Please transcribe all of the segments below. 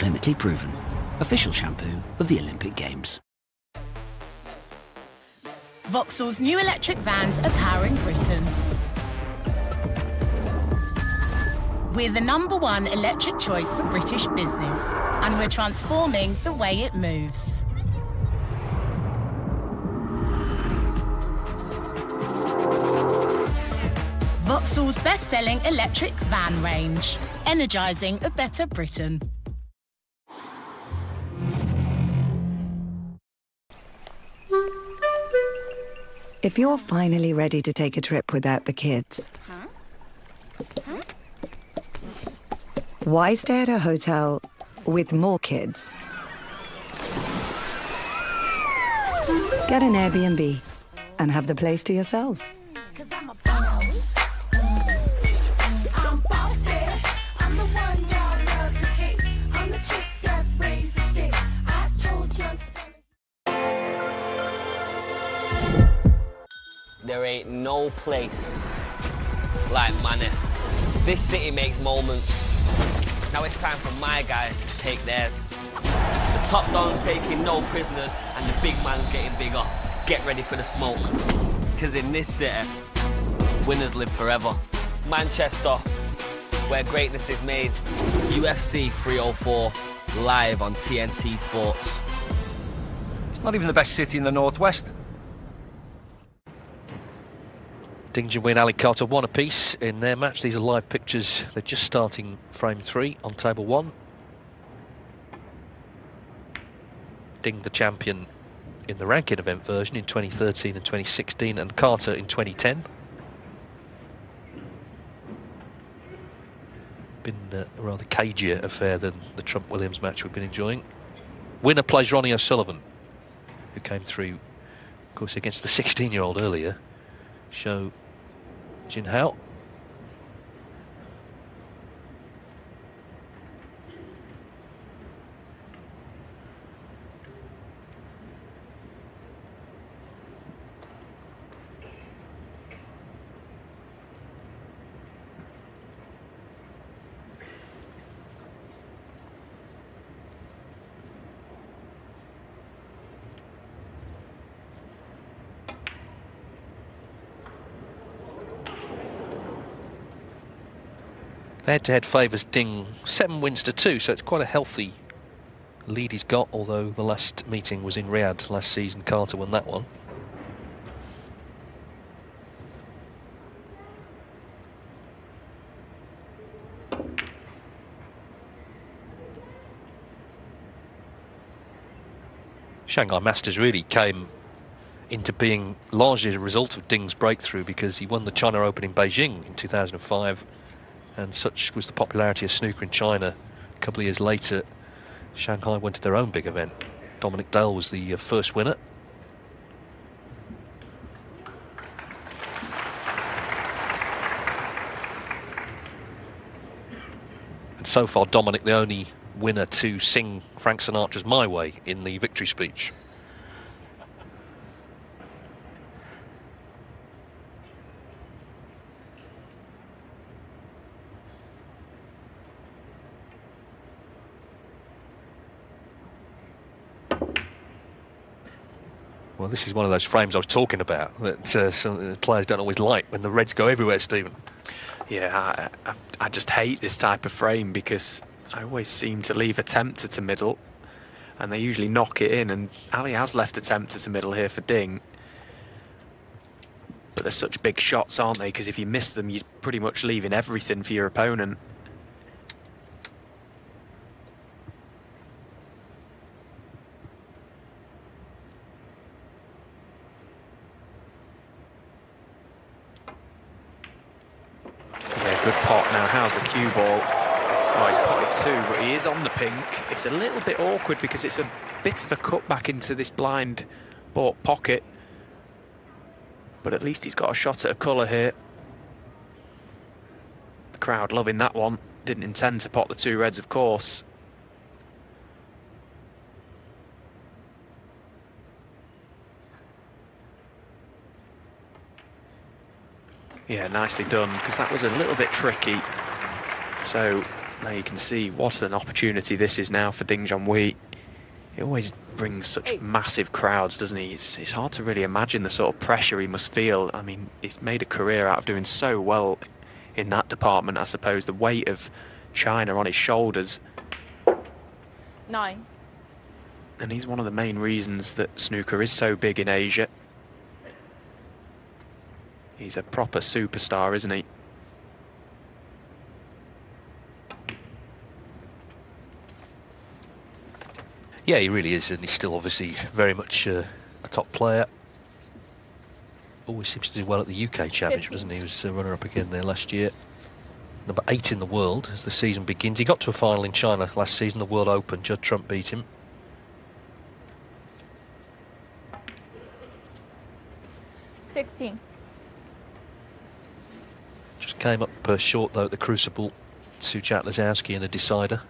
clinically proven. Official shampoo of the Olympic Games. Vauxhall's new electric vans are powering Britain. We're the #1 electric choice for British business, and we're transforming the way it moves. Vauxhall's best-selling electric van range, energising a better Britain. If you're finally ready to take a trip without the kids, why stay at a hotel with more kids? Get an Airbnb and have the place to yourselves. There ain't no place like Manor. This city makes moments. Now it's time for my guys to take theirs. The top don's taking no prisoners and the big man's getting bigger. Get ready for the smoke. Because in this city, winners live forever. Manchester, where greatness is made. UFC 304, live on TNT Sports. It's not even the best city in the northwest. Dingjan win, Ali Carter 1 apiece in their match. These are live pictures. They're just starting frame 3 on table 1. Ding the champion in the ranking event version in 2013 and 2016, and Carter in 2010. Been a rather cagier affair than the Trump-Williams match we've been enjoying. Winner plays Ronnie O'Sullivan, who came through, of course, against the 16-year-old earlier, Sho Jinhao. Head-to-head favours Ding 7 wins to 2, so it's quite a healthy lead he's got, although the last meeting was in Riyadh last season. Carter won that one. Shanghai Masters really came into being largely a result of Ding's breakthrough, because he won the China Open in Beijing in 2005. And such was the popularity of snooker in China. A couple of years later, Shanghai went to their own big event. Dominic Dale was the first winner. And so far, Dominic, the only winner to sing Frank Sinatra's My Way in the victory speech. Well, this is one of those frames I was talking about that some players don't always like, when the reds go everywhere, Stephen. Yeah, I just hate this type of frame, because I always seem to leave a tempter to middle and they usually knock it in, and Ali has left a tempter to middle here for Ding. But they're such big shots, aren't they? Because if you miss them, you're pretty much leaving everything for your opponent. Good pot now. How's the cue ball? Oh, he's potted 2, but he is on the pink. It's a little bit awkward because it's a bit of a cut back into this blind baulk pocket. But at least he's got a shot at a colour here. The crowd loving that one. Didn't intend to pot the 2 reds, of course. Yeah, nicely done, because that was a little bit tricky. So Now you can see what an opportunity this is now for Ding Junhui. He always brings such massive crowds, doesn't he? It's hard to really imagine the sort of pressure he must feel. I mean, he's made a career out of doing so well in that department, I suppose. The weight of China on his shoulders. 9. And he's one of the main reasons that snooker is so big in Asia. He's a proper superstar, isn't he? Yeah, he really is, and he's still obviously very much a top player. Always seems to do well at the UK Championship, doesn't he? He was runner-up again there last year. Number 8 in the world as the season begins. He got to a final in China last season, the World Open. Judd Trump beat him. 16. Just came up short, though, at the Crucible to Jack Lazowski in a decider.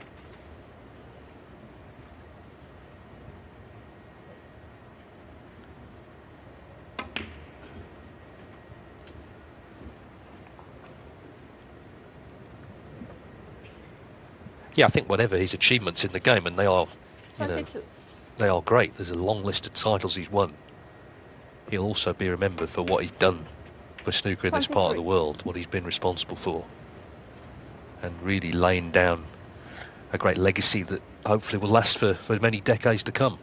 Yeah, I think whatever his achievements in the game, and they are, you know, they are great. There's a long list of titles he's won. He'll also be remembered for what he's done for snooker in this part of the world, what he's been responsible for, and really laying down a great legacy that hopefully will last for many decades to come.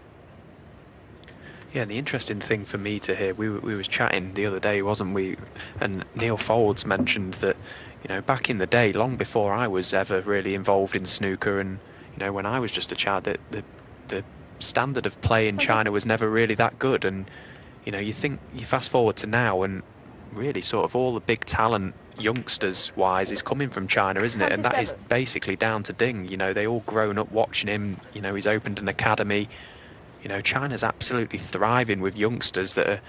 Yeah, and the interesting thing for me to hear, we was chatting the other day, wasn't we? And Neil Folds mentioned that, you know, back in the day, long before I was ever really involved in snooker, and, you know, when I was just a child, that the standard of play in China was never really that good. And, you know, you fast forward to now, and really sort of all the big talent, youngsters-wise, is coming from China, isn't it? And that is basically down to Ding. You know, they all grown up watching him. You know, he's opened an academy. You know, China's absolutely thriving with youngsters that are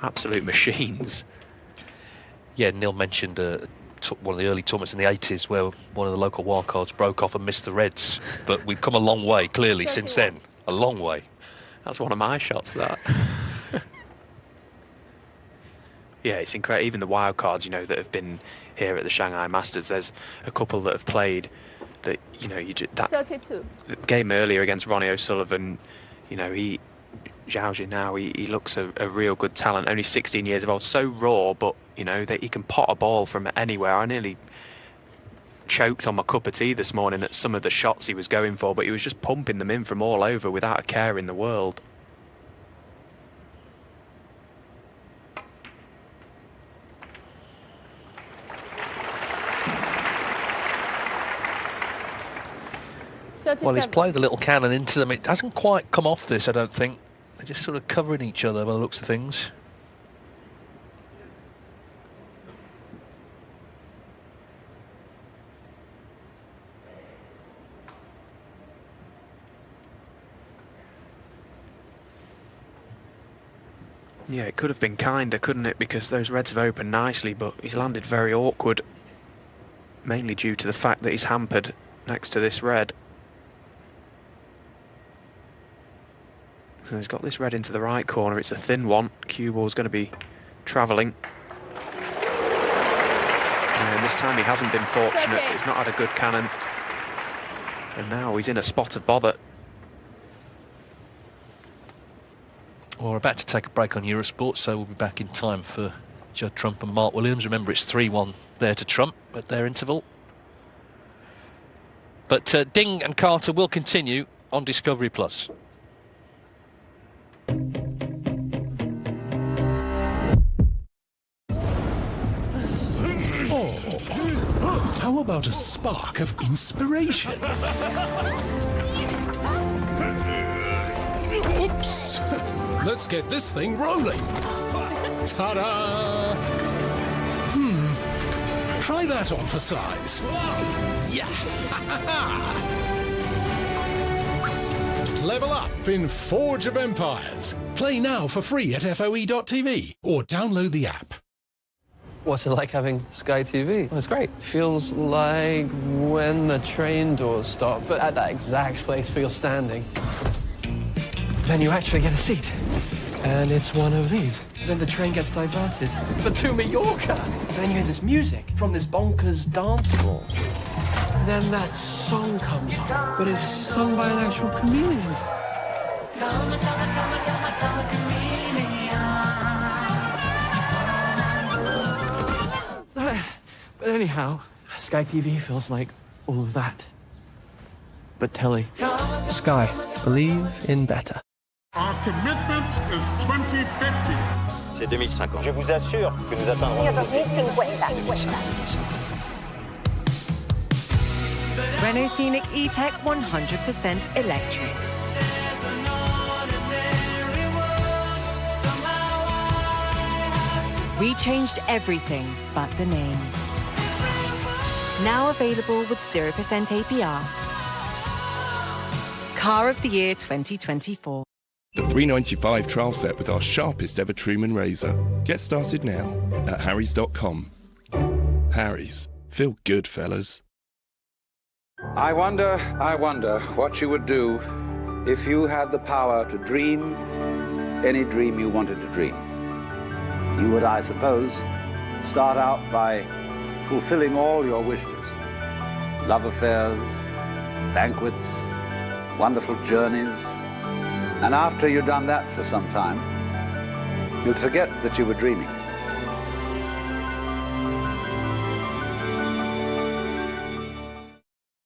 absolute machines. Yeah, Neil mentioned one of the early tournaments in the 80s where one of the local wildcards broke off and missed the Reds. But we've come a long way, clearly, since then. A long way. That's one of my shots, that. Yeah, it's incredible. Even the wildcards, you know, that have been here at the Shanghai Masters, there's a couple that have played that, you know, that 32. The game earlier against Ronnie O'Sullivan, you know, Zhao Jin now, he looks a real good talent, only 16 years old, so raw, but, you know, that he can pot a ball from anywhere. I nearly choked on my cup of tea this morning at some of the shots he was going for, but he was just pumping them in from all over without a care in the world. Well, he's played the little cannon into them. It hasn't quite come off this, I don't think. They're just sort of covering each other by the looks of things. Yeah, it could have been kinder, couldn't it? Because those reds have opened nicely, but he's landed very awkward. Mainly due to the fact that he's hampered next to this red. So he's got this red into the right corner. It's a thin one. Cue ball's going to be travelling. And this time he hasn't been fortunate. He's not had a good cannon. And now he's in a spot of bother. Well, we're about to take a break on Eurosport, so we'll be back in time for Judd Trump and Mark Williams. Remember, it's 3-1 there to Trump at their interval. But Ding and Carter will continue on Discovery+. How about a spark of inspiration? Oops! Let's get this thing rolling. Ta-da! Try that on for size. Yeah! Level up in Forge of Empires. Play now for free at FOE.tv or download the app. What's it like having Sky TV? Well, it's great. Feels like when the train doors stop, but at that exact place where you're standing, then you actually get a seat. And it's one of these. Then the train gets diverted, but to Mallorca. And then you hear this music from this bonkers dance floor. then that song comes on, but it's sung by an actual chameleon. But anyhow, Sky TV feels like all of that. But telly. Sky, believe in better. Our commitment is 2050. C'est 2050. Je vous assure que nous atteindrons. Renault Scenic E-Tech 100% electric. We changed everything but the name. Now available with 0% APR. Car of the Year 2024. The 395 trial set with our sharpest ever Truman razor. Get started now at harrys.com. Harry's. Feel good, fellas. I wonder what you would do if you had the power to dream any dream you wanted to dream. You would, I suppose, start out by fulfilling all your wishes. Love affairs, banquets, wonderful journeys. And after you'd done that for some time, you'd forget that you were dreaming.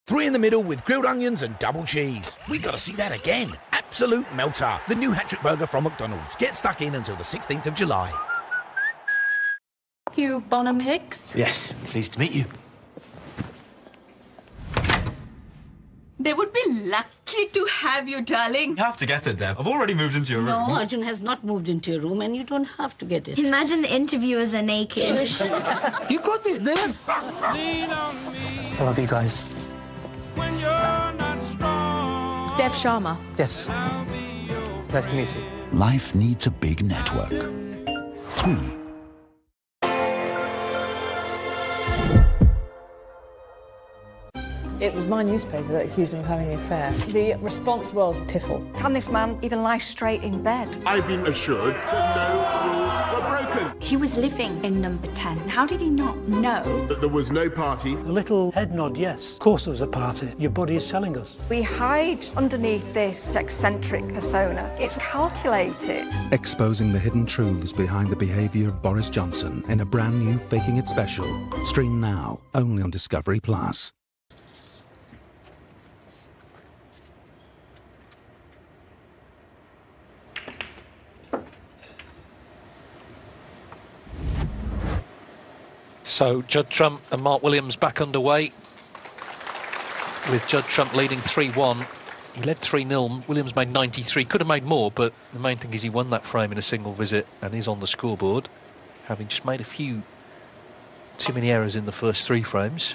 Three in the middle with grilled onions and double cheese. We gotta see that again. Absolute melter. The new hat-trick burger from McDonald's. Get stuck in until the 16th of July. Hugh Bonham Hicks? Yes, pleased to meet you. They would be lucky to have you, darling. You have to get it, Deb. I've already moved into your room. No, Arjun has not moved into your room, and you don't have to get it. Imagine the interviewers are naked. You got this, Deb? I love you guys. Dev Sharma. Yes. Nice to meet you. Life needs a big network. 3. It was my newspaper that accused him of having an affair. The response was piffle. Can this man even lie straight in bed? I've been assured that no rules were broken. He was living in number 10. How did he not know? That there was no party. A little head nod, yes. Of course there was a party. Your body is telling us. We hide underneath this eccentric persona. It's calculated. Exposing the hidden truths behind the behaviour of Boris Johnson in a brand new Faking It special. Stream now, only on Discovery Plus. So Judd Trump and Mark Williams back underway, with Judd Trump leading 3-1. He led 3-0. Williams made 93. Could have made more, but the main thing is he won that frame in a single visit and is on the scoreboard, having just made a few too many errors in the first 3 frames.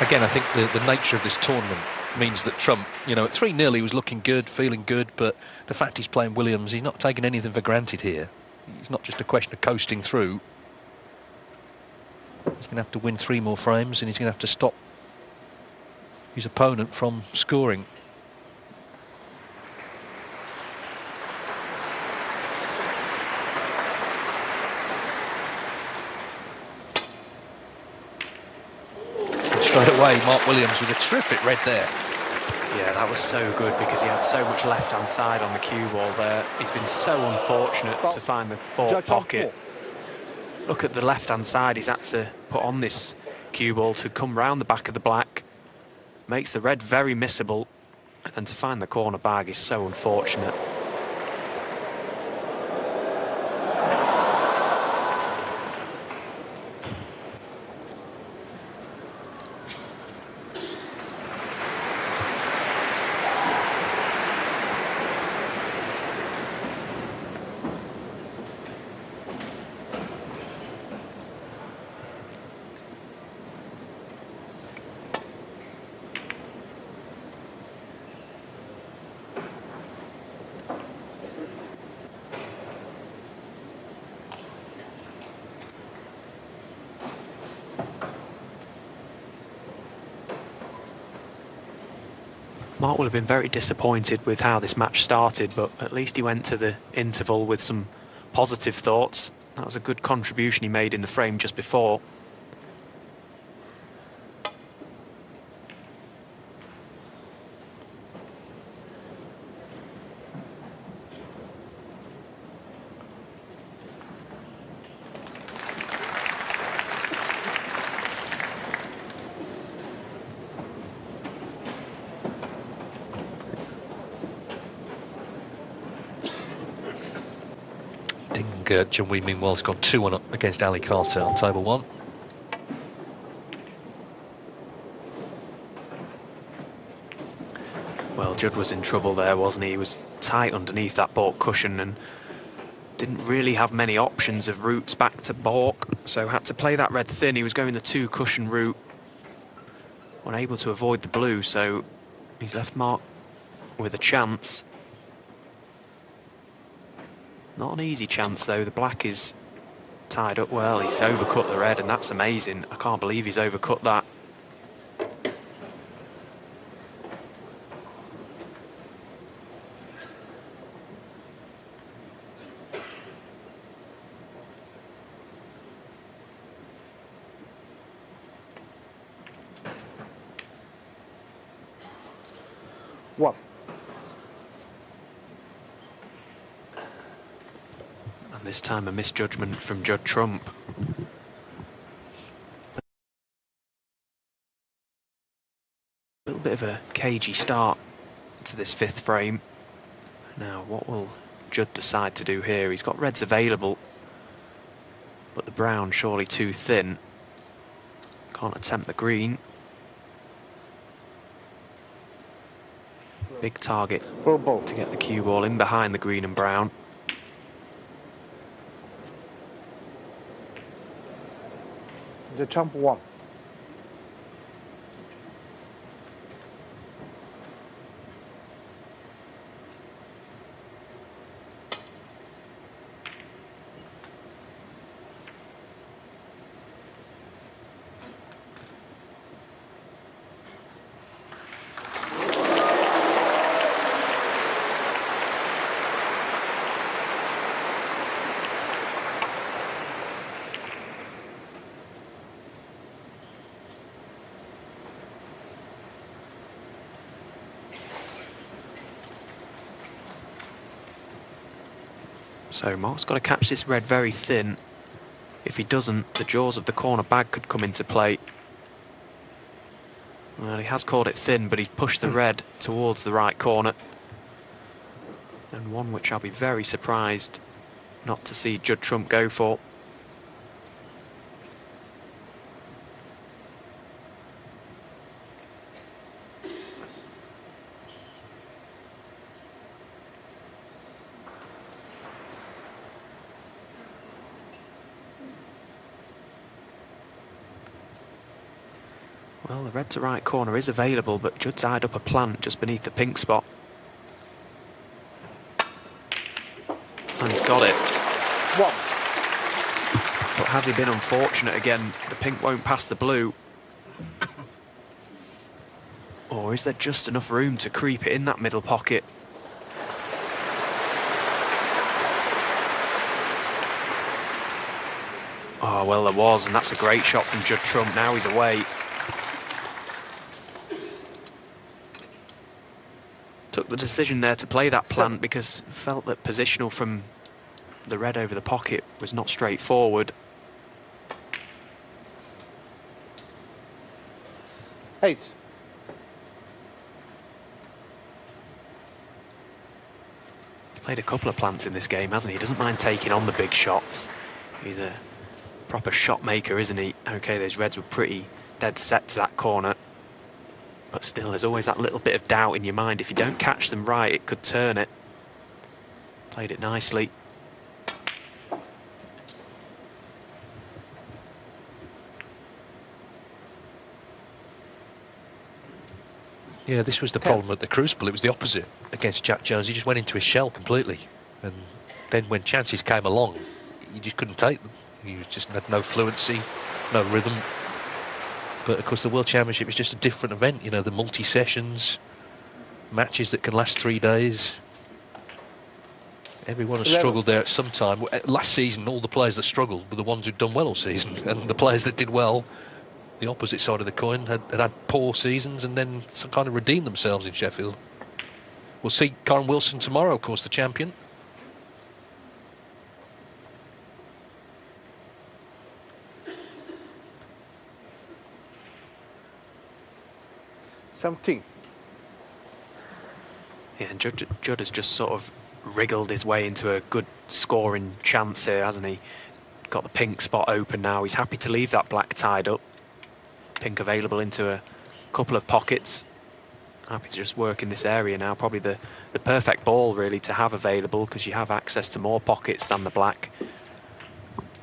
Again, I think the nature of this tournament means that Trump, you know, at 3-0 he was looking good, feeling good, but the fact he's playing Williams, he's not taking anything for granted here. It's not just a question of coasting through. He's going to have to win 3 more frames, and he's going to have to stop his opponent from scoring. Straight away, Mark Williams with a terrific red there. Yeah, that was so good because he had so much left-hand side on the cue ball there. He's been so unfortunate to find the ball pocket. Look at the left-hand side he's had to put on this cue ball to come round the back of the black. Makes the red very missable. And then to find the corner bag is so unfortunate. Mark will have been very disappointed with how this match started, but at least he went to the interval with some positive thoughts. That was a good contribution he made in the frame just before. John Wee, meanwhile, has gone 2-1 up against Ali Carter on table 1. Well, Judd was in trouble there, wasn't he? He was tight underneath that baulk cushion and didn't really have many options of routes back to baulk, so had to play that red thin. He was going the 2-cushion route, unable to avoid the blue, so he's left Mark with a chance. Not an easy chance, though. The black is tied up well. He's overcut the red, and that's amazing. I can't believe he's overcut that. One. This time a misjudgment from Judd Trump. A little bit of a cagey start to this 5th frame. Now, what will Judd decide to do here? He's got reds available, but the brown surely too thin. Can't attempt the green. Big target to get the cue ball in behind the green and brown. The Trump 1. So Mark's got to catch this red very thin. If he doesn't, the jaws of the corner bag could come into play. Well, he has called it thin, but he's pushed the red towards the right corner. And one which I'll be very surprised not to see Judd Trump go for. Well, the red to right corner is available, but Judd's eyed up a plant just beneath the pink spot. And he's got it. One. But has he been unfortunate again? The pink won't pass the blue. Or is there just enough room to creep it in that middle pocket? Oh, well, there was, and that's a great shot from Judd Trump. Now he's away. Took the decision there to play that plant because felt that positional from the red over the pocket was not straightforward. 8. Played a couple of plants in this game, hasn't he? He doesn't mind taking on the big shots. He's a proper shot maker, isn't he? Okay, those reds were pretty dead set to that corner. But still, there's always that little bit of doubt in your mind. If you don't catch them right, it could turn it. Played it nicely. Yeah, this was the problem at the Crucible. It was the opposite against Jack Jones. He just went into his shell completely. And then when chances came along, he just couldn't take them. He just had no fluency, no rhythm. But of course the World Championship is just a different event, you know, the multi-sessions, matches that can last 3 days. Everyone has 11. struggled there at some time. Last season, all the players that struggled were the ones who'd done well all season, and the players that did well, the opposite side of the coin, had poor seasons and then some kind of redeemed themselves in Sheffield. We'll see Karen Wilson tomorrow, of course, the champion. Something. Yeah, and Judd has just sort of wriggled his way into a good scoring chance here, hasn't he? Got the pink spot open now. He's happy to leave that black tied up. Pink available into a couple of pockets. Happy to just work in this area now. Probably the perfect ball, really, to have available, because you have access to more pockets than the black.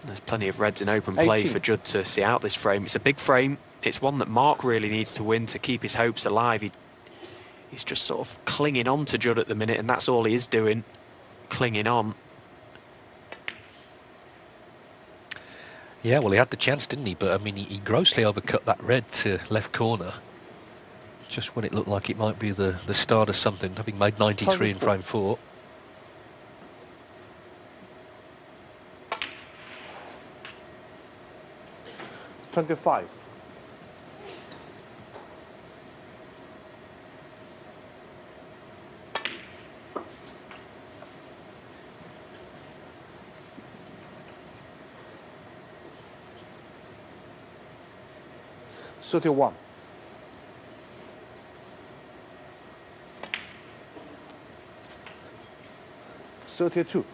There's plenty of reds in open play 18. for Judd to see out this frame. It's a big frame. It's one that Mark really needs to win to keep his hopes alive. He's just sort of clinging on to Judd at the minute, and that's all he is doing, clinging on. Yeah, well, he had the chance, didn't he? But, I mean, he grossly overcut that red to left corner, just when it looked like it might be the start of something, having made 93 in frame 4. $25. $31. $32.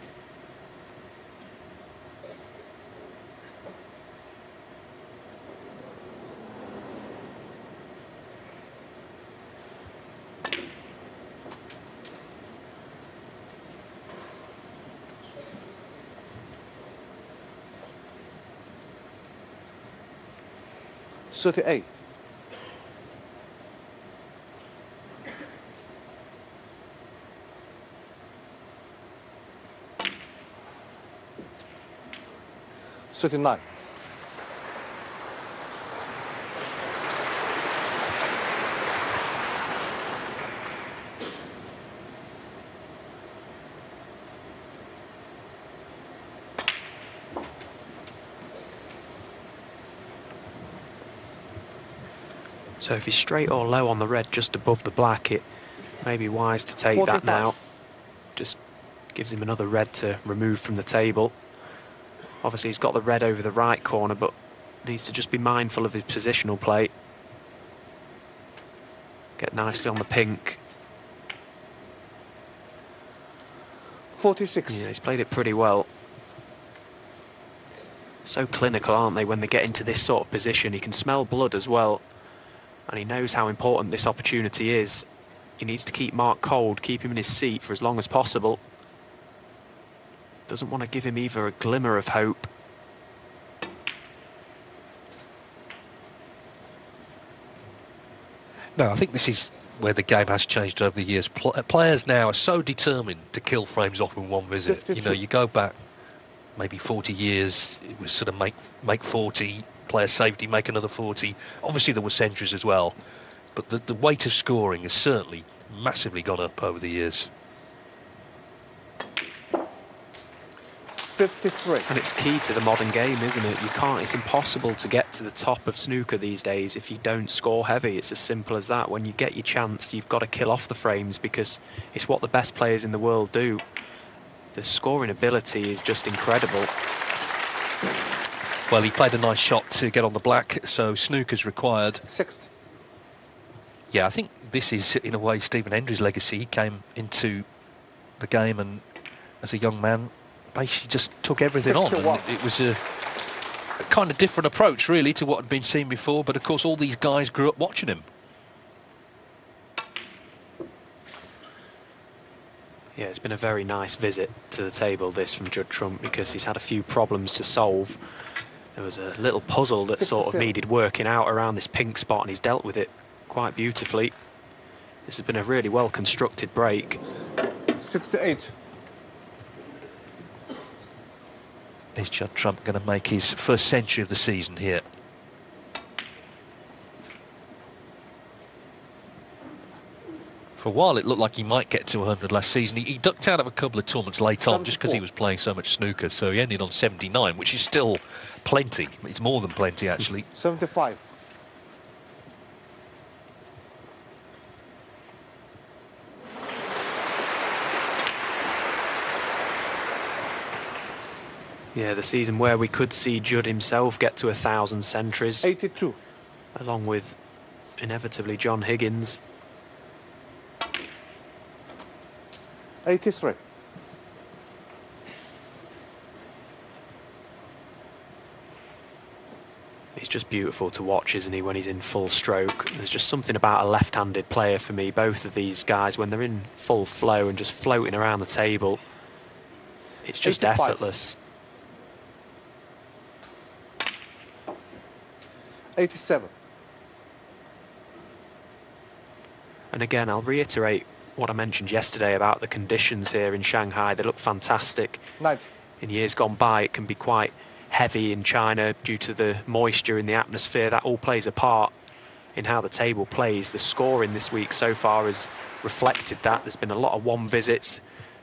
$38. $39. So if he's straight or low on the red just above the black, it may be wise to take 45. that now. Just gives him another red to remove from the table. Obviously he's got the red over the right corner, but needs to just be mindful of his positional play. Get nicely on the pink. 46. Yeah, he's played it pretty well. So clinical, aren't they, when they get into this sort of position? He can smell blood as well, and he knows how important this opportunity is. He needs to keep Mark cold, keep him in his seat for as long as possible. Doesn't want to give him either a glimmer of hope. No, I think this is where the game has changed over the years. Players now are so determined to kill frames off in one visit. 52. You know, you go back maybe 40 years, it was sort of make 40, player safety, make another 40. Obviously there were centuries as well, but the weight of scoring has certainly massively gone up over the years. 53. And it's key to the modern game, isn't it? It's impossible to get to the top of snooker these days if you don't score heavy. It's as simple as that. When you get your chance, you've got to kill off the frames, because it's what the best players in the world do. The scoring ability is just incredible. Well, he played a nice shot to get on the black, so snooker's required. Sixth. Yeah, I think this is, in a way, Stephen Hendry's legacy. He came into the game and, as a young man, basically just took everything on. And it was a kind of different approach, really, to what had been seen before. But, of course, all these guys grew up watching him. Yeah, it's been a very nice visit to the table, this, from Judd Trump, because he's had a few problems to solve. There was a little puzzle that sort of needed working out around this pink spot, and he's dealt with it quite beautifully. This has been a really well-constructed break. 68. Is Judd Trump going to make his first century of the season here? For a while, it looked like he might get to 100 last season. He ducked out of a couple of tournaments late on just because he was playing so much snooker. So he ended on 79, which is still plenty. It's more than plenty, actually. 75. Yeah, the season where we could see Judd himself get to 1,000 centuries. 82. Along with, inevitably, John Higgins. 83. He's just beautiful to watch, isn't he, when he's in full stroke. There's just something about a left-handed player for me, both of these guys, when they're in full flow and just floating around the table. It's just 85. effortless. 87. And again, I'll reiterate what I mentioned yesterday about the conditions here in Shanghai. They look fantastic. 90. In years gone by, it can be quite heavy in China due to the moisture in the atmosphere. That all plays a part in how the table plays. The scoring this week so far has reflected that. There's been a lot of one visits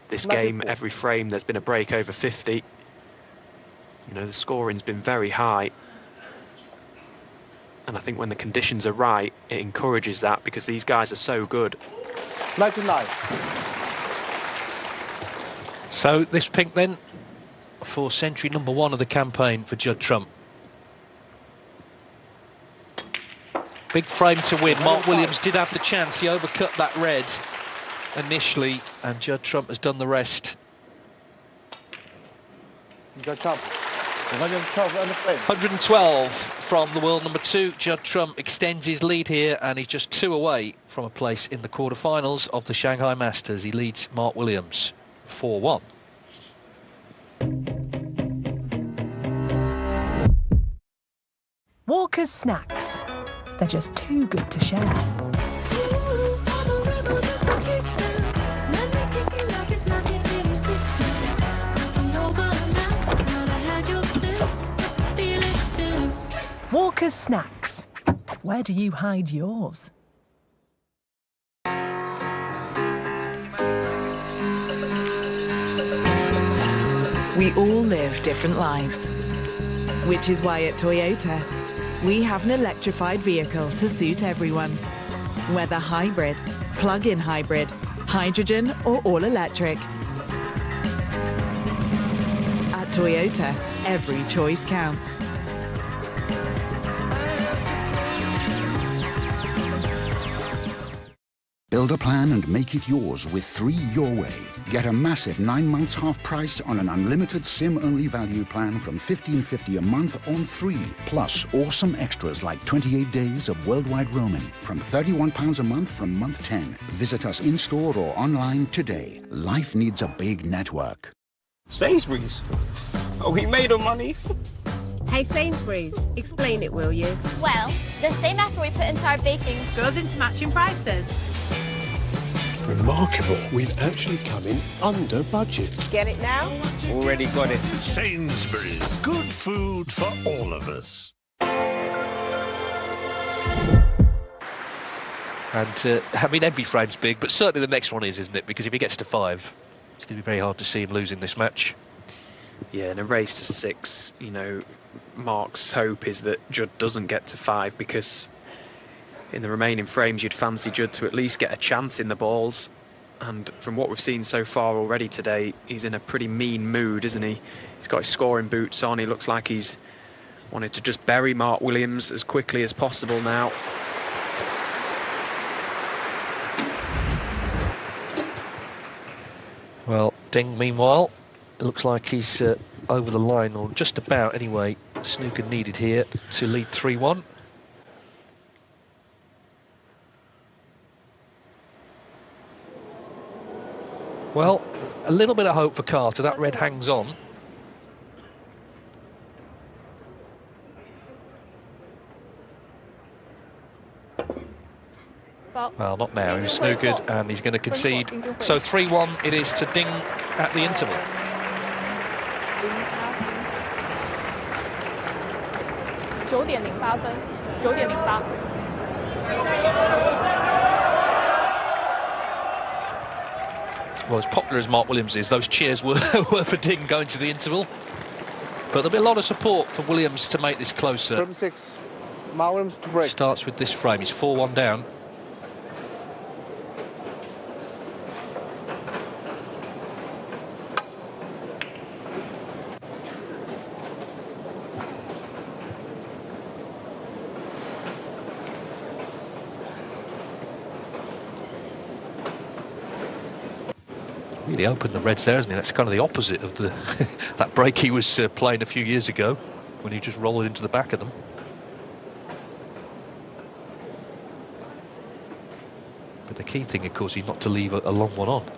this game. Every frame there's been a break over 50. You know, the scoring's been very high. And I think when the conditions are right, it encourages that because these guys are so good. 99. So this pink then for century number 1 of the campaign for Judd Trump. Big frame to win. Mark Williams did have the chance. He overcut that red initially, and Judd Trump has done the rest. Judd Trump. 112 from the world number 2. Judd Trump extends his lead here, and he's just 2 away from a place in the quarterfinals of the Shanghai Masters. He leads Mark Williams 4-1. Walker's snacks. They're just too good to share. Walker's snacks. Where do you hide yours? We all live different lives, which is why at Toyota, we have an electrified vehicle to suit everyone. Whether hybrid, plug-in hybrid, hydrogen or all-electric. At Toyota, every choice counts. Build a plan and make it yours with 3 Your Way. Get a massive 9 months half price on an unlimited SIM-only value plan from $15.50 a month on 3. Plus awesome extras like 28 days of worldwide roaming from £31 a month from month 10. Visit us in-store or online today. Life needs a big network. Sainsbury's? Are we made of money? Hey Sainsbury's, explain it, will you? Well, the same effort we put into our baking goes into matching prices. Remarkable. We've actually come in under budget. Get it now? Already got it. Sainsbury's. Good food for all of us. And, I mean, every frame's big, but certainly the next one is, isn't it? Because if he gets to 5, it's going to be very hard to see him losing this match. Yeah, in a race to 6, you know, Mark's hope is that Judd doesn't get to 5 because in the remaining frames you'd fancy Judd to at least get a chance in the balls. And from what we've seen so far already today, he's in a pretty mean mood, isn't he? He's got his scoring boots on. He looks like he's wanted to just bury Mark Williams as quickly as possible now. Well, Ding, meanwhile, it looks like he's over the line, or just about anyway. Snooker needed here to lead 3-1. Well, a little bit of hope for Carter. That red hangs on. Well, not now. He's snookered and he's going to concede. So 3-1 it is to Ding at the interval. Well, as popular as Mark Williams is, those cheers were for Ding going to the interval. But there'll be a lot of support for Williams to make this closer. From 6. Mark Williams to break. Starts with this frame. He's 4-1 down. Really opened the reds there, hasn't he? That's kind of the opposite of the that break he was playing a few years ago when he just rolled into the back of them. But the key thing, of course, is not to leave a long one on.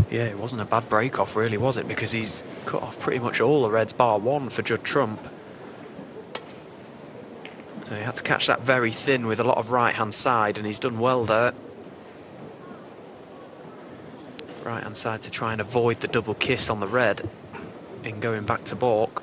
Yeah, it wasn't a bad break-off, really, was it? Because he's cut off pretty much all the reds bar one for Judd Trump. So he had to catch that very thin with a lot of right-hand side, and he's done well there. Right-hand side to try and avoid the double kiss on the red in going back to balk.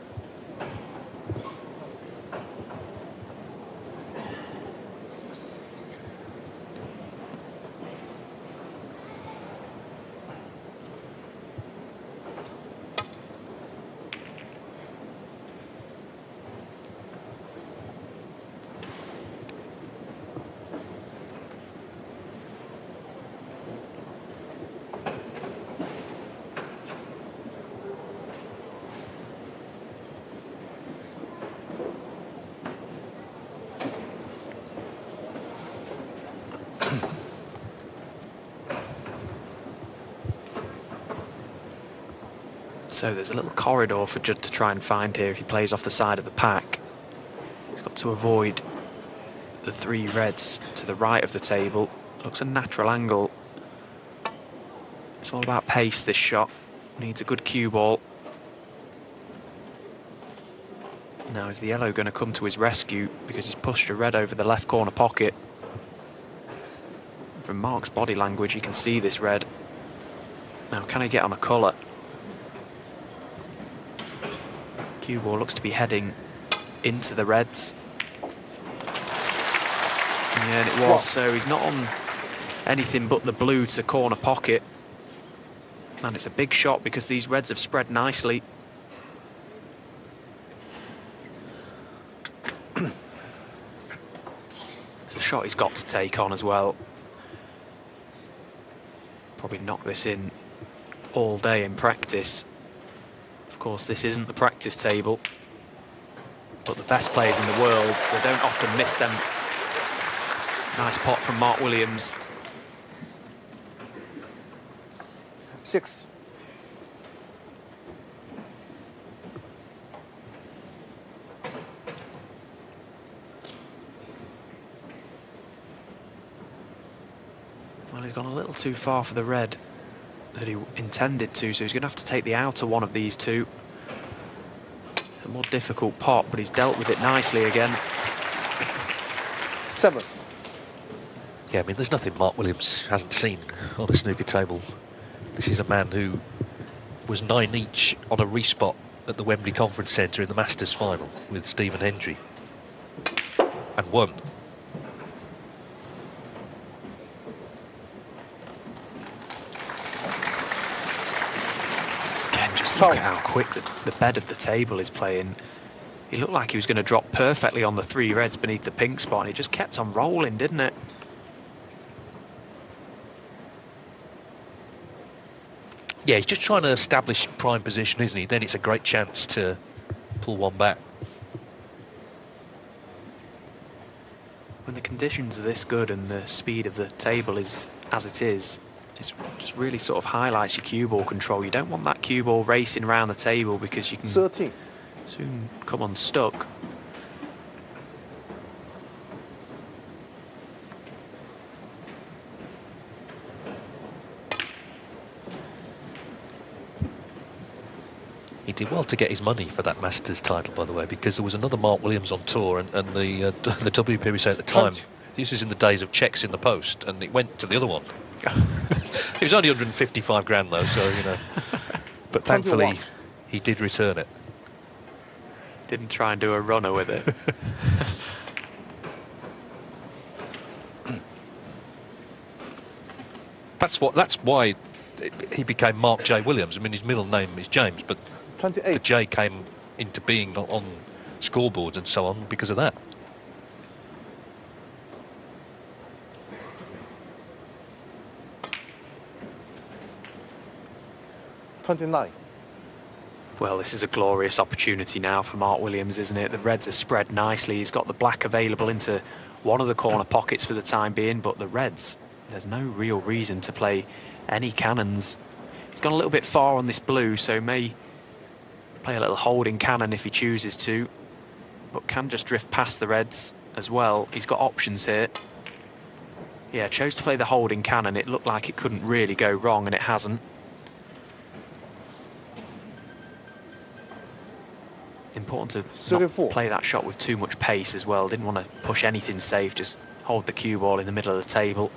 So there's a little corridor for Judd to try and find here if he plays off the side of the pack. He's got to avoid the three reds to the right of the table. Looks a natural angle. It's all about pace, this shot. Needs a good cue ball. Now is the yellow going to come to his rescue because he's pushed a red over the left corner pocket. From Mark's body language you can see this red. Now can he get on a colour? Cue ball looks to be heading into the reds. Yeah, and it was, so he's not on anything but the blue to corner pocket. And it's a big shot because these reds have spread nicely. It's a shot he's got to take on as well. Probably knock this in all day in practice. Of course, this isn't the practice table, but the best players in the world, they don't often miss them. Nice pot from Mark Williams. 6. Well, he's gone a little too far for the red that he intended to, so he's going to have to take the outer one of these two. A more difficult pot, but he's dealt with it nicely again. 7. Yeah, I mean, there's nothing Mark Williams hasn't seen on a snooker table. This is a man who was 9 each on a respot at the Wembley Conference Centre in the Masters final with Stephen Hendry and won. Look at how quick the bed of the table is playing. He looked like he was going to drop perfectly on the three reds beneath the pink spot, and he just kept on rolling, didn't it? Yeah, he's just trying to establish prime position, isn't he? Then it's a great chance to pull one back. When the conditions are this good and the speed of the table is as it is, it just really sort of highlights your cue ball control. You don't want that cue ball racing around the table because you can 13. soon come unstuck. he did well to get his money for that Masters title, by the way, because there was another Mark Williams on tour, and the WPBC at the time, this was in the days of checks in the post, and it went to the other one. It was only 155 grand though, so, you know. But thankfully, he did return it. Didn't try and do a runner with it. That's why he became Mark J. Williams. I mean, his middle name is James, but 28. the J came into being on scoreboards and so on because of that. Well, this is a glorious opportunity now for Mark Williams, isn't it? The reds are spread nicely. He's got the black available into one of the corner pockets for the time being, but the reds, there's no real reason to play any cannons. He's gone a little bit far on this blue, so may play a little holding cannon if he chooses to, but can just drift past the reds as well. He's got options here. Yeah, chose to play the holding cannon. It looked like it couldn't really go wrong, and it hasn't. Important to not play that shot with too much pace as well. Didn't want to push anything safe, just hold the cue ball in the middle of the table.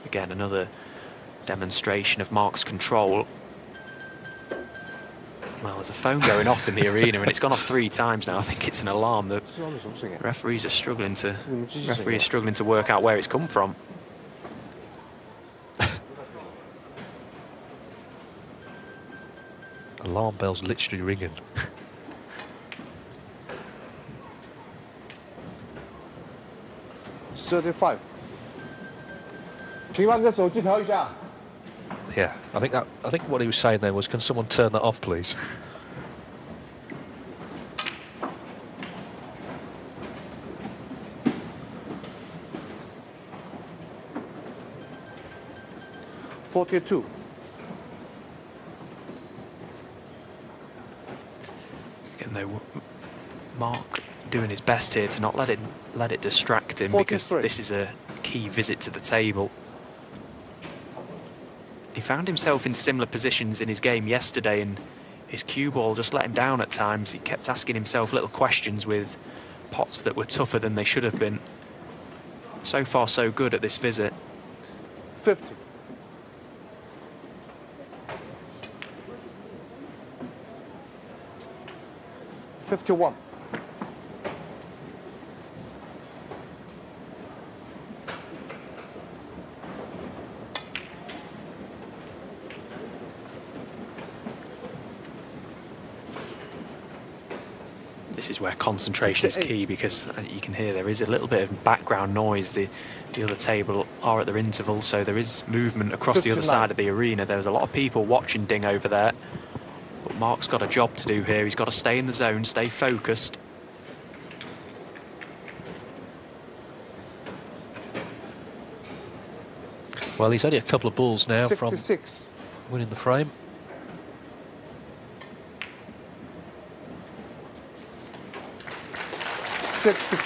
Again, another demonstration of Mark's control. Well, there's a phone going off in the arena, and it's gone off 3 times now. I think it's an alarm. The referees are struggling to work out where it's come from. Alarm bells literally ringing. $35. Yeah, I think what he was saying there was, can someone turn that off, please? $42. Again, though, Mark doing his best here to not let it distract him, 43. because this is a key visit to the table. He found himself in similar positions in his game yesterday, and his cue ball just let him down at times. He kept asking himself little questions with pots that were tougher than they should have been. So far, so good at this visit. 50. $51. This is where concentration is key, because you can hear there is a little bit of background noise. The other table are at their interval, so there is movement across 59. The other side of the arena. There's a lot of people watching Ding over there. But Mark's got a job to do here. He's got to stay in the zone, stay focused. Well, he's only a couple of balls now 66. from winning the frame.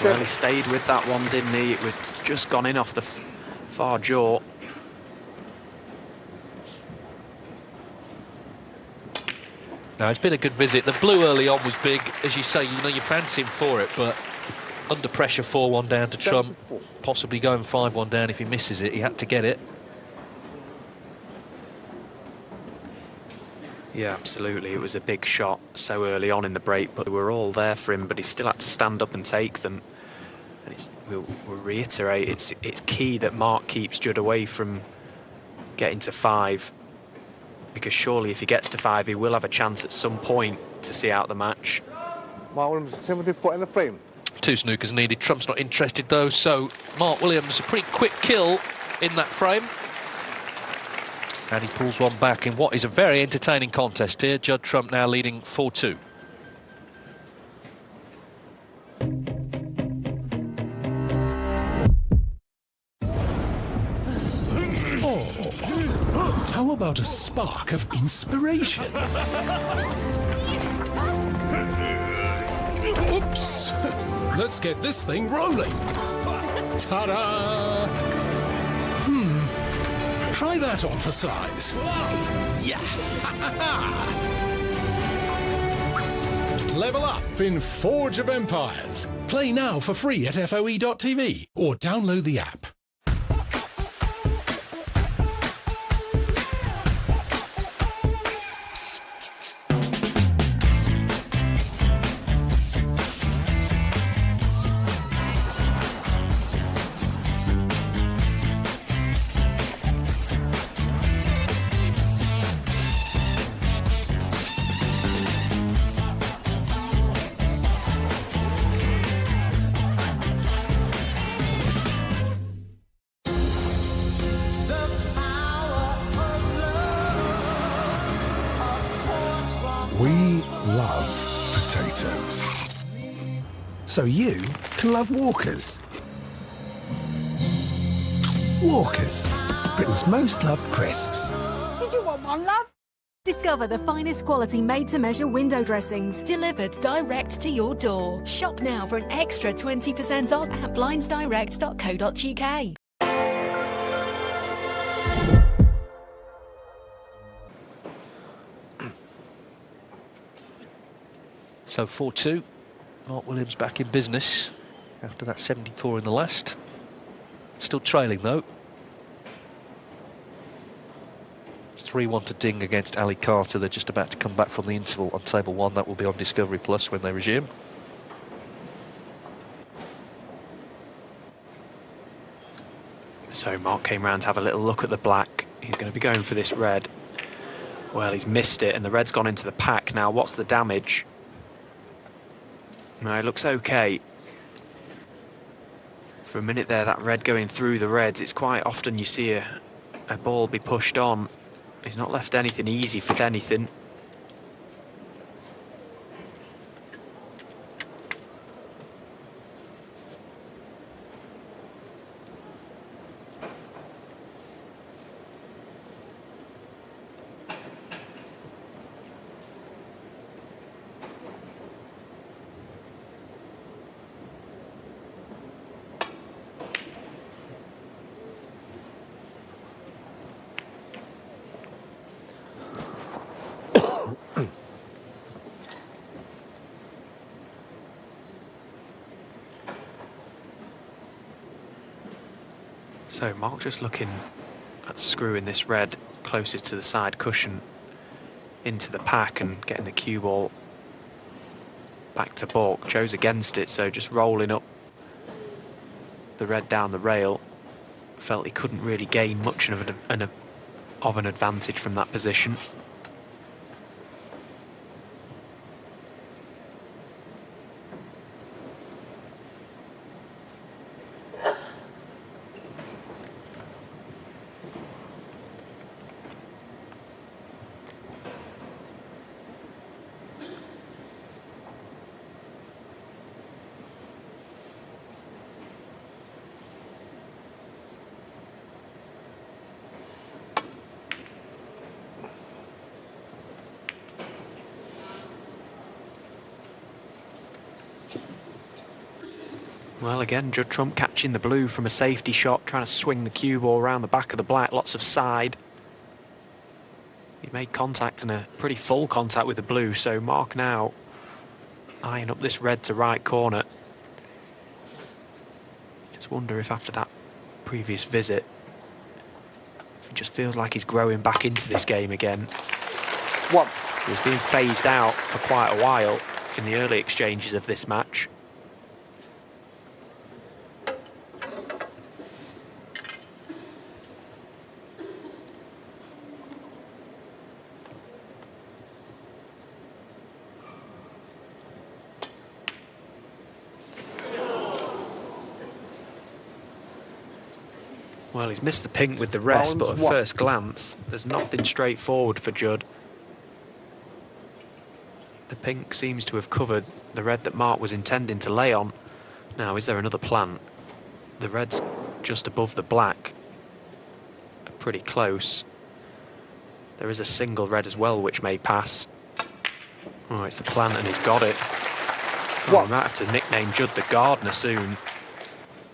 Well, he stayed with that one, didn't he? It was just gone in off the far jaw. Now, it's been a good visit. The blue early on was big. As you say, you know, you fancy him for it, but under pressure, 4-1 down to Trump. Possibly going 5-1 down if he misses it. He had to get it. Yeah, absolutely. It was a big shot so early on in the break, but they were all there for him, but he still had to stand up and take them. And we'll reiterate, it's key that Mark keeps Judd away from getting to 5, because surely if he gets to 5, he will have a chance at some point to see out the match. Mark Williams, 74 in the frame. 2 snookers needed. Trump's not interested though, so Mark Williams, a pretty quick kill in that frame. And he pulls one back in what is a very entertaining contest here. Judd Trump now leading 4-2. Oh, how about a spark of inspiration? Oops! Let's get this thing rolling. Ta-da! Try that on for size. Yeah! level up in Forge of Empires. Play now for free at foe.tv or download the app. We love potatoes. So you can love Walkers. Walkers, Britain's most loved crisps. Did you want one, love? Discover the finest quality made-to-measure window dressings delivered direct to your door. Shop now for an extra 20% off at blindsdirect.co.uk. So 4-2, Mark Williams back in business after that 74 in the last. Still trailing though. 3-1 to Ding against Ali Carter. They're just about to come back from the interval on table 1. That will be on Discovery Plus when they resume. So Mark came round to have a little look at the black. He's going to be going for this red. Well, he's missed it and the red's gone into the pack. Now what's the damage? No, it looks okay. For a minute there, that red going through the reds, it's quite often you see a ball be pushed on. He's not left anything easy for anything. So Mark just looking at screwing this red closest to the side cushion into the pack and getting the cue ball back to balk. Joe's against it, so just rolling up the red down the rail. Felt he couldn't really gain much of an advantage from that position. Well, again, Judd Trump catching the blue from a safety shot, trying to swing the cue ball around the back of the black, lots of side. He made contact and a pretty full contact with the blue, so Mark now eyeing up this red to right corner. Just wonder if after that previous visit, it just feels like he's growing back into this game again. One. He was being phased out for quite a while in the early exchanges of this match. Well, he's missed the pink with the rest, but at first glance, there's nothing straightforward for Judd. The pink seems to have covered the red that Mark was intending to lay on. Now, is there another plan? The red's just above the black. Pretty close. There is a single red as well, which may pass. Oh, it's the plant and he's got it. Oh, we might have to nickname Judd the gardener soon.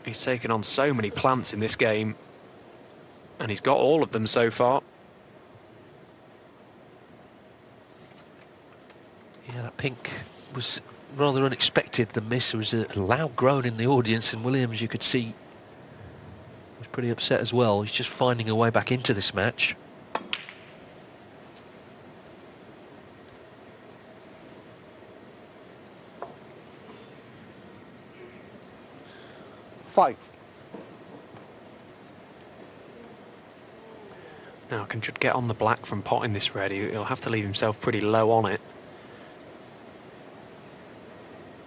He's taken on so many plants in this game. And he's got all of them so far. Yeah, that pink was rather unexpected, the miss. There was a loud groan in the audience, and Williams, you could see, was pretty upset as well. He's just finding a way back into this match. Now, can Judd get on the black from potting this red? He'll have to leave himself pretty low on it.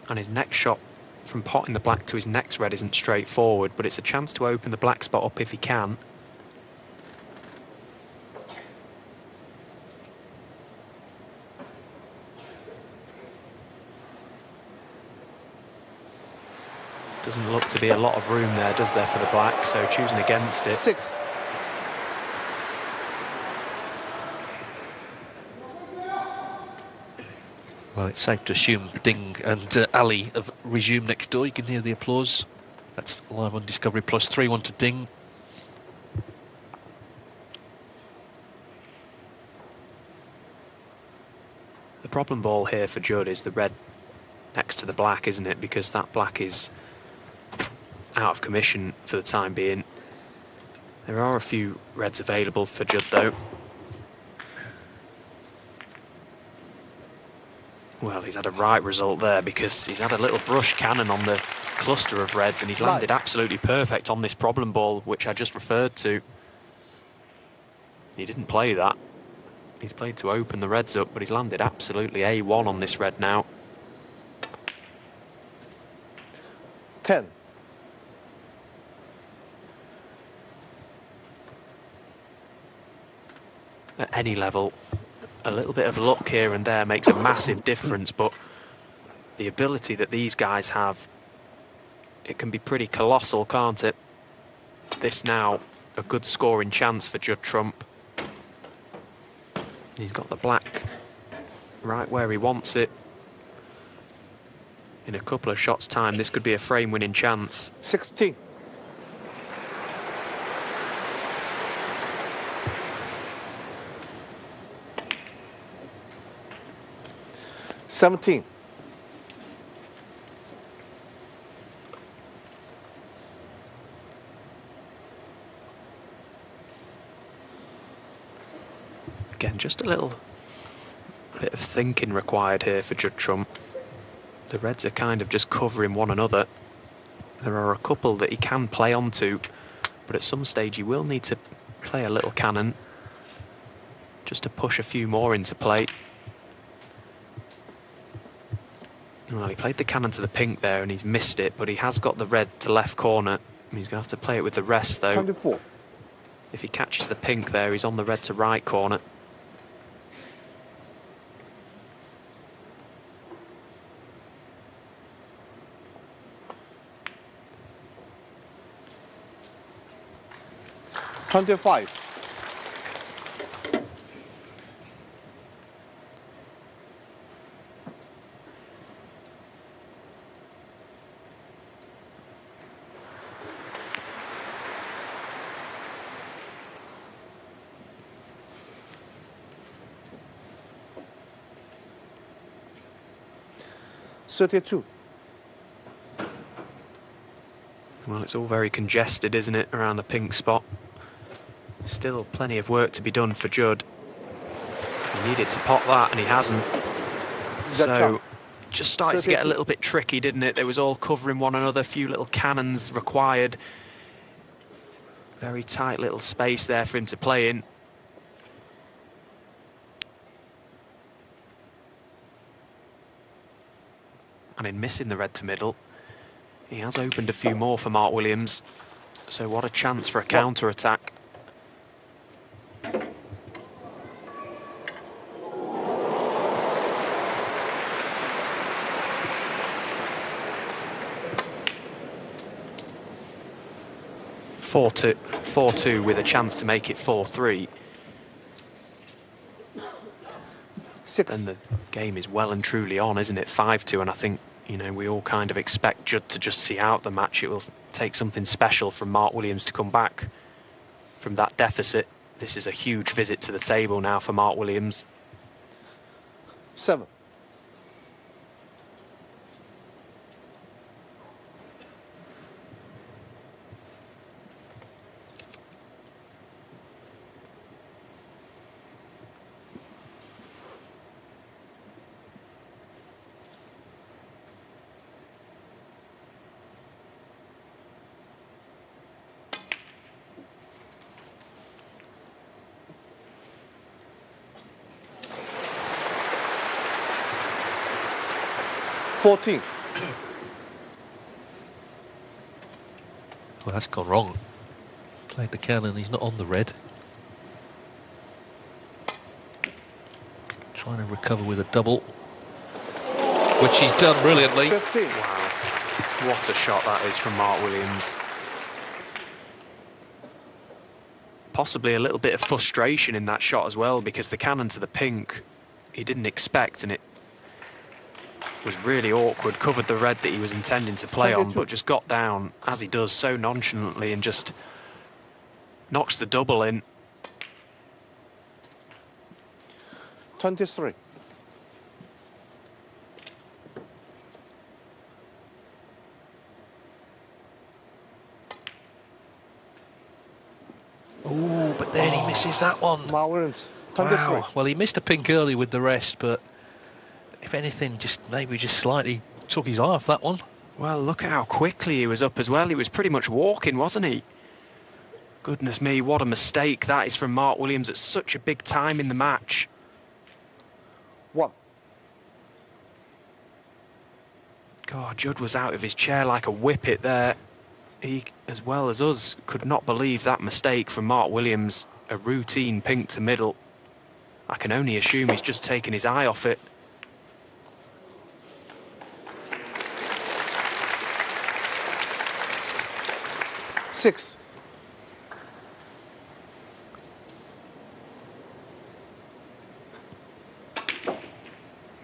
And his next shot from potting the black to his next red isn't straightforward, but it's a chance to open the black spot up if he can. Doesn't look to be a lot of room there, does there, for the black, so choosing against it. 6. Well, it's safe to assume Ding and Ali have resumed next door. You can hear the applause. That's live on Discovery Plus. 3-1 to Ding. The problem ball here for Judd is the red next to the black, isn't it? Because that black is out of commission for the time being. There are a few reds available for Judd, though. Well, he's had a right result there because he's had a little brush cannon on the cluster of reds and he's landed absolutely perfect on this problem ball, which I just referred to. He didn't play that. He's played to open the reds up, but he's landed absolutely A1 on this red now. 10. At any level, a little bit of luck here and there makes a massive difference, but the ability that these guys have, it can be pretty colossal, can't it? This now a good scoring chance for Judd Trump. He's got the black right where he wants it. In a couple of shots' time, this could be a frame-winning chance. 16. 17. Again, just a little bit of thinking required here for Judd Trump. The reds are kind of just covering one another. There are a couple that he can play onto, but at some stage he will need to play a little cannon just to push a few more into play. Well, he played the cannon to the pink there and he's missed it, but he has got the red to left corner. He's going to have to play it with the rest, though. 24. If he catches the pink there, he's on the red to right corner. $25. 32. Well, it's all very congested, isn't it, around the pink spot? Still plenty of work to be done for Judd. He needed to pot that and he hasn't. So just started to get a little bit tricky, didn't it? They was all covering one another, a few little cannons required. Very tight little space there for him to play in. And in missing the red to middle, he has opened a few more for Mark Williams. So what a chance for a counter-attack. Four-two with a chance to make it 4-3. 6. And the game is well and truly on, isn't it? 5-2, and I think, you know, we all kind of expect Judd to just see out the match. It will take something special from Mark Williams to come back from that deficit. This is a huge visit to the table now for Mark Williams. 7. 14. Well, that's gone wrong. Played the cannon, he's not on the red. Trying to recover with a double, which he's done brilliantly. 15. Wow, what a shot that is from Mark Williams. Possibly a little bit of frustration in that shot as well, because the cannon to the pink he didn't expect, and it was really awkward, covered the red that he was intending to play on, but just got down, as he does, so nonchalantly, and just knocks the double in. 23. Oh, but then he misses that one. Wow. Well, he missed a pink early with the rest, but if anything, maybe just slightly took his eye off that one. Well, look at how quickly he was up as well. He was pretty much walking, wasn't he? Goodness me, what a mistake that is from Mark Williams at such a big time in the match. 1. God, Judd was out of his chair like a whippet there. He, as well as us, could not believe that mistake from Mark Williams, a routine pink to middle. I can only assume he's just taken his eye off it. Six.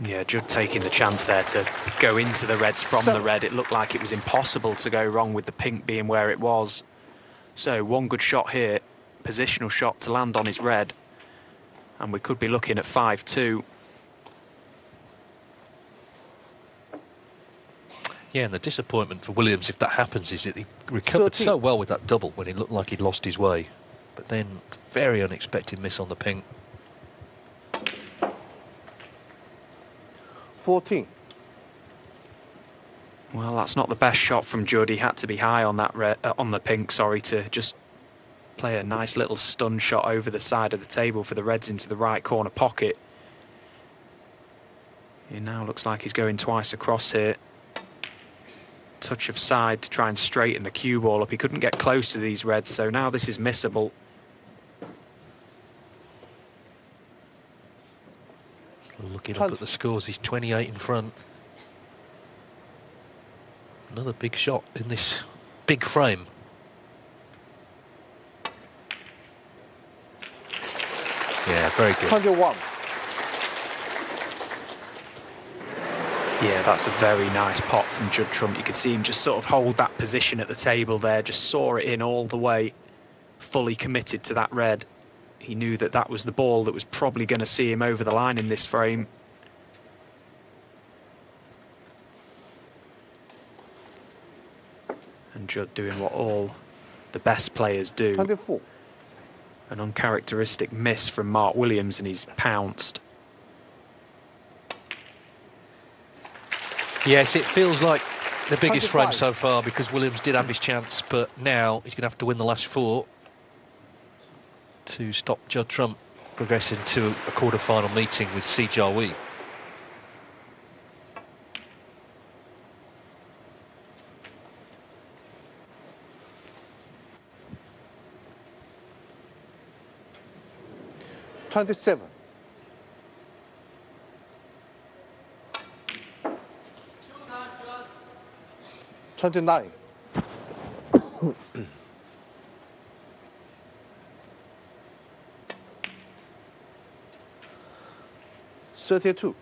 Yeah, Judd taking the chance there to go into the reds from the red. It looked like it was impossible to go wrong with the pink being where it was. So one good shot here, positional shot to land on his red, and we could be looking at 5-2. Yeah, and the disappointment for Williams, if that happens, is that he recovered so well with that double when it looked like he'd lost his way. But then, very unexpected miss on the pink. 14. Well, that's not the best shot from Judd. He had to be high on that on the pink, sorry, to just play a nice little stun shot over the side of the table for the reds into the right corner pocket. He now looks like he's going twice across here. Touch of side to try and straighten the cue ball up. He couldn't get close to these reds, so now this is missable. Looking up at the scores, he's 28 in front. Another big shot in this big frame. Yeah, very good. 21. Yeah, that's a very nice pot from Judd Trump. You could see him just sort of hold that position at the table there, just saw it in all the way, fully committed to that red. He knew that that was the ball that was probably going to see him over the line in this frame. And Judd doing what all the best players do. 24. An uncharacteristic miss from Mark Williams, and he's pounced. Yes, it feels like the biggest frame so far, because Williams did have his chance, but now he's going to have to win the last four to stop Judd Trump progressing to a quarter-final meeting with Si Jiahui. $27. 29. 32.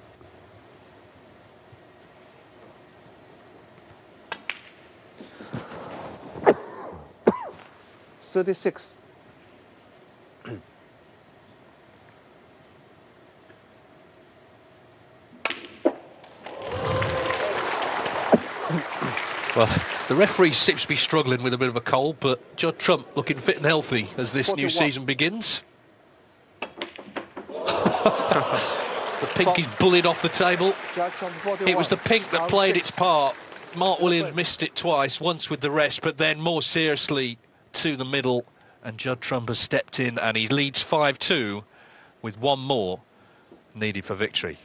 36. Well, the referee seems to be struggling with a bit of a cold, but Judd Trump looking fit and healthy as this 41. new season begins. The pink is bullied off the table. It was the pink that played its part. Mark Williams missed it twice, once with the rest, but then more seriously to the middle. And Judd Trump has stepped in, and he leads 5-2 with one more needed for victory.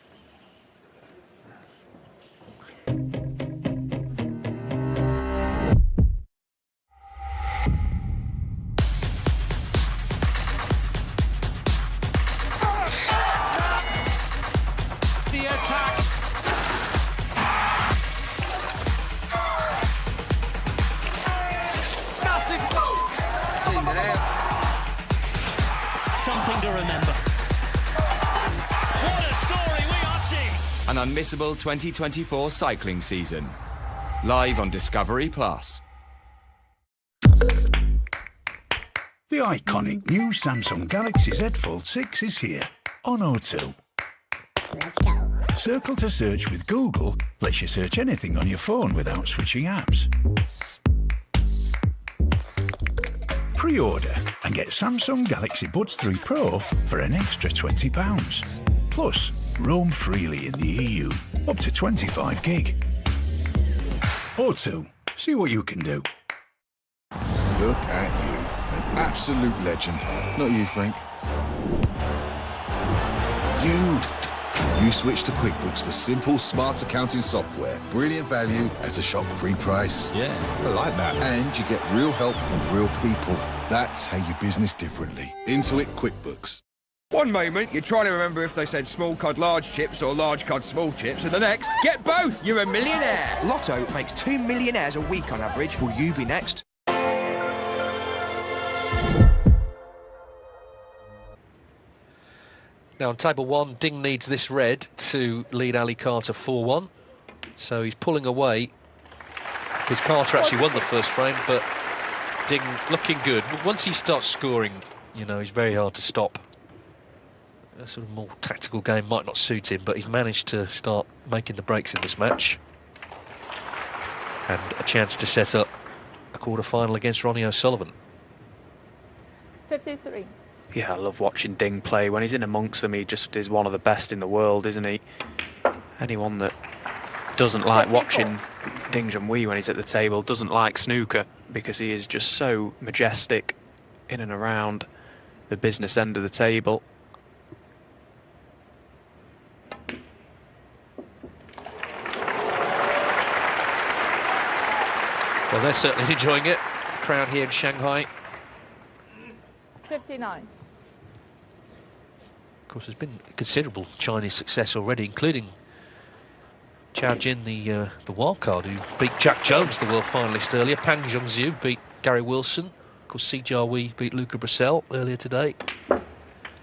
an unmissable 2024 cycling season. Live on Discovery+. The iconic new Samsung Galaxy Z Fold 6 is here on O2. Let's go. Circle to search with Google lets you search anything on your phone without switching apps. Pre-order and get Samsung Galaxy Buds 3 Pro for an extra £20. Plus, roam freely in the EU, up to 25 gig. O2, see what you can do. Look at you, an absolute legend. Not you, Frank. You switch to QuickBooks for simple, smart accounting software. Brilliant value at a shock-free price. Yeah, I like that. And you get real help from real people. That's how you business differently. Intuit QuickBooks. One moment, you're trying to remember if they said small cod large chips or large cod small chips, and the next, get both! You're a millionaire! Lotto makes 2 millionaires a week on average. Will you be next? Now on table 1, Ding needs this red to lead Ali Carter 4-1. So he's pulling away because Carter actually won the first frame, but Ding looking good. Once he starts scoring, you know, he's very hard to stop. A sort of more tactical game might not suit him, but he's managed to start making the breaks in this match. And a chance to set up a quarter-final against Ronnie O'Sullivan. 53. Yeah, I love watching Ding play. When he's in amongst them, he just is one of the best in the world, isn't he? Anyone that doesn't like watching Ding Junhui when he's at the table doesn't like snooker, because he is just so majestic in and around the business end of the table. Well, they're certainly enjoying it. The crowd here in Shanghai. 59. Of course, there's been considerable Chinese success already, including Chao Jin, the wild card, who beat Jack Jones, the world finalist, earlier. Pang Zhongzhu beat Gary Wilson. Of course, Si Jiawei beat Luca Brissell earlier today.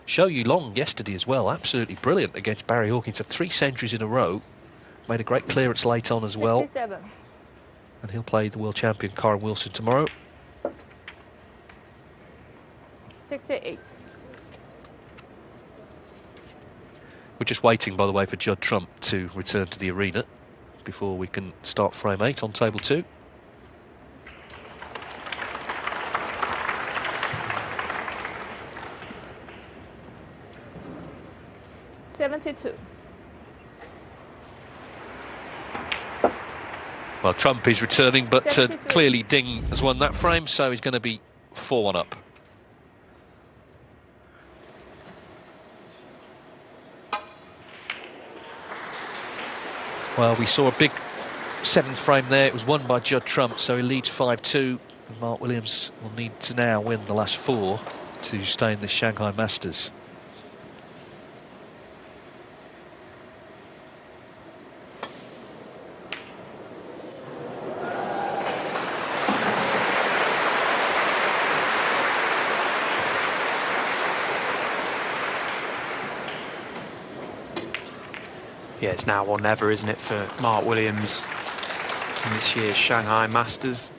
Shou Yulong yesterday as well, absolutely brilliant against Barry Hawkins. Had 3 centuries in a row. Made a great clearance late on as well. 67. And he'll play the world champion Karen Wilson tomorrow. 68. We're just waiting, by the way, for Judd Trump to return to the arena before we can start frame 8 on table 2. Well, Trump is returning, but clearly Ding has won that frame, so he's going to be 4-1 up. Well, we saw a big 7th frame there. It was won by Judd Trump, so he leads 5-2. And Mark Williams will need to now win the last 4 to stay in the Shanghai Masters. Yeah, it's now or never, isn't it, for Mark Williams in this year's Shanghai Masters.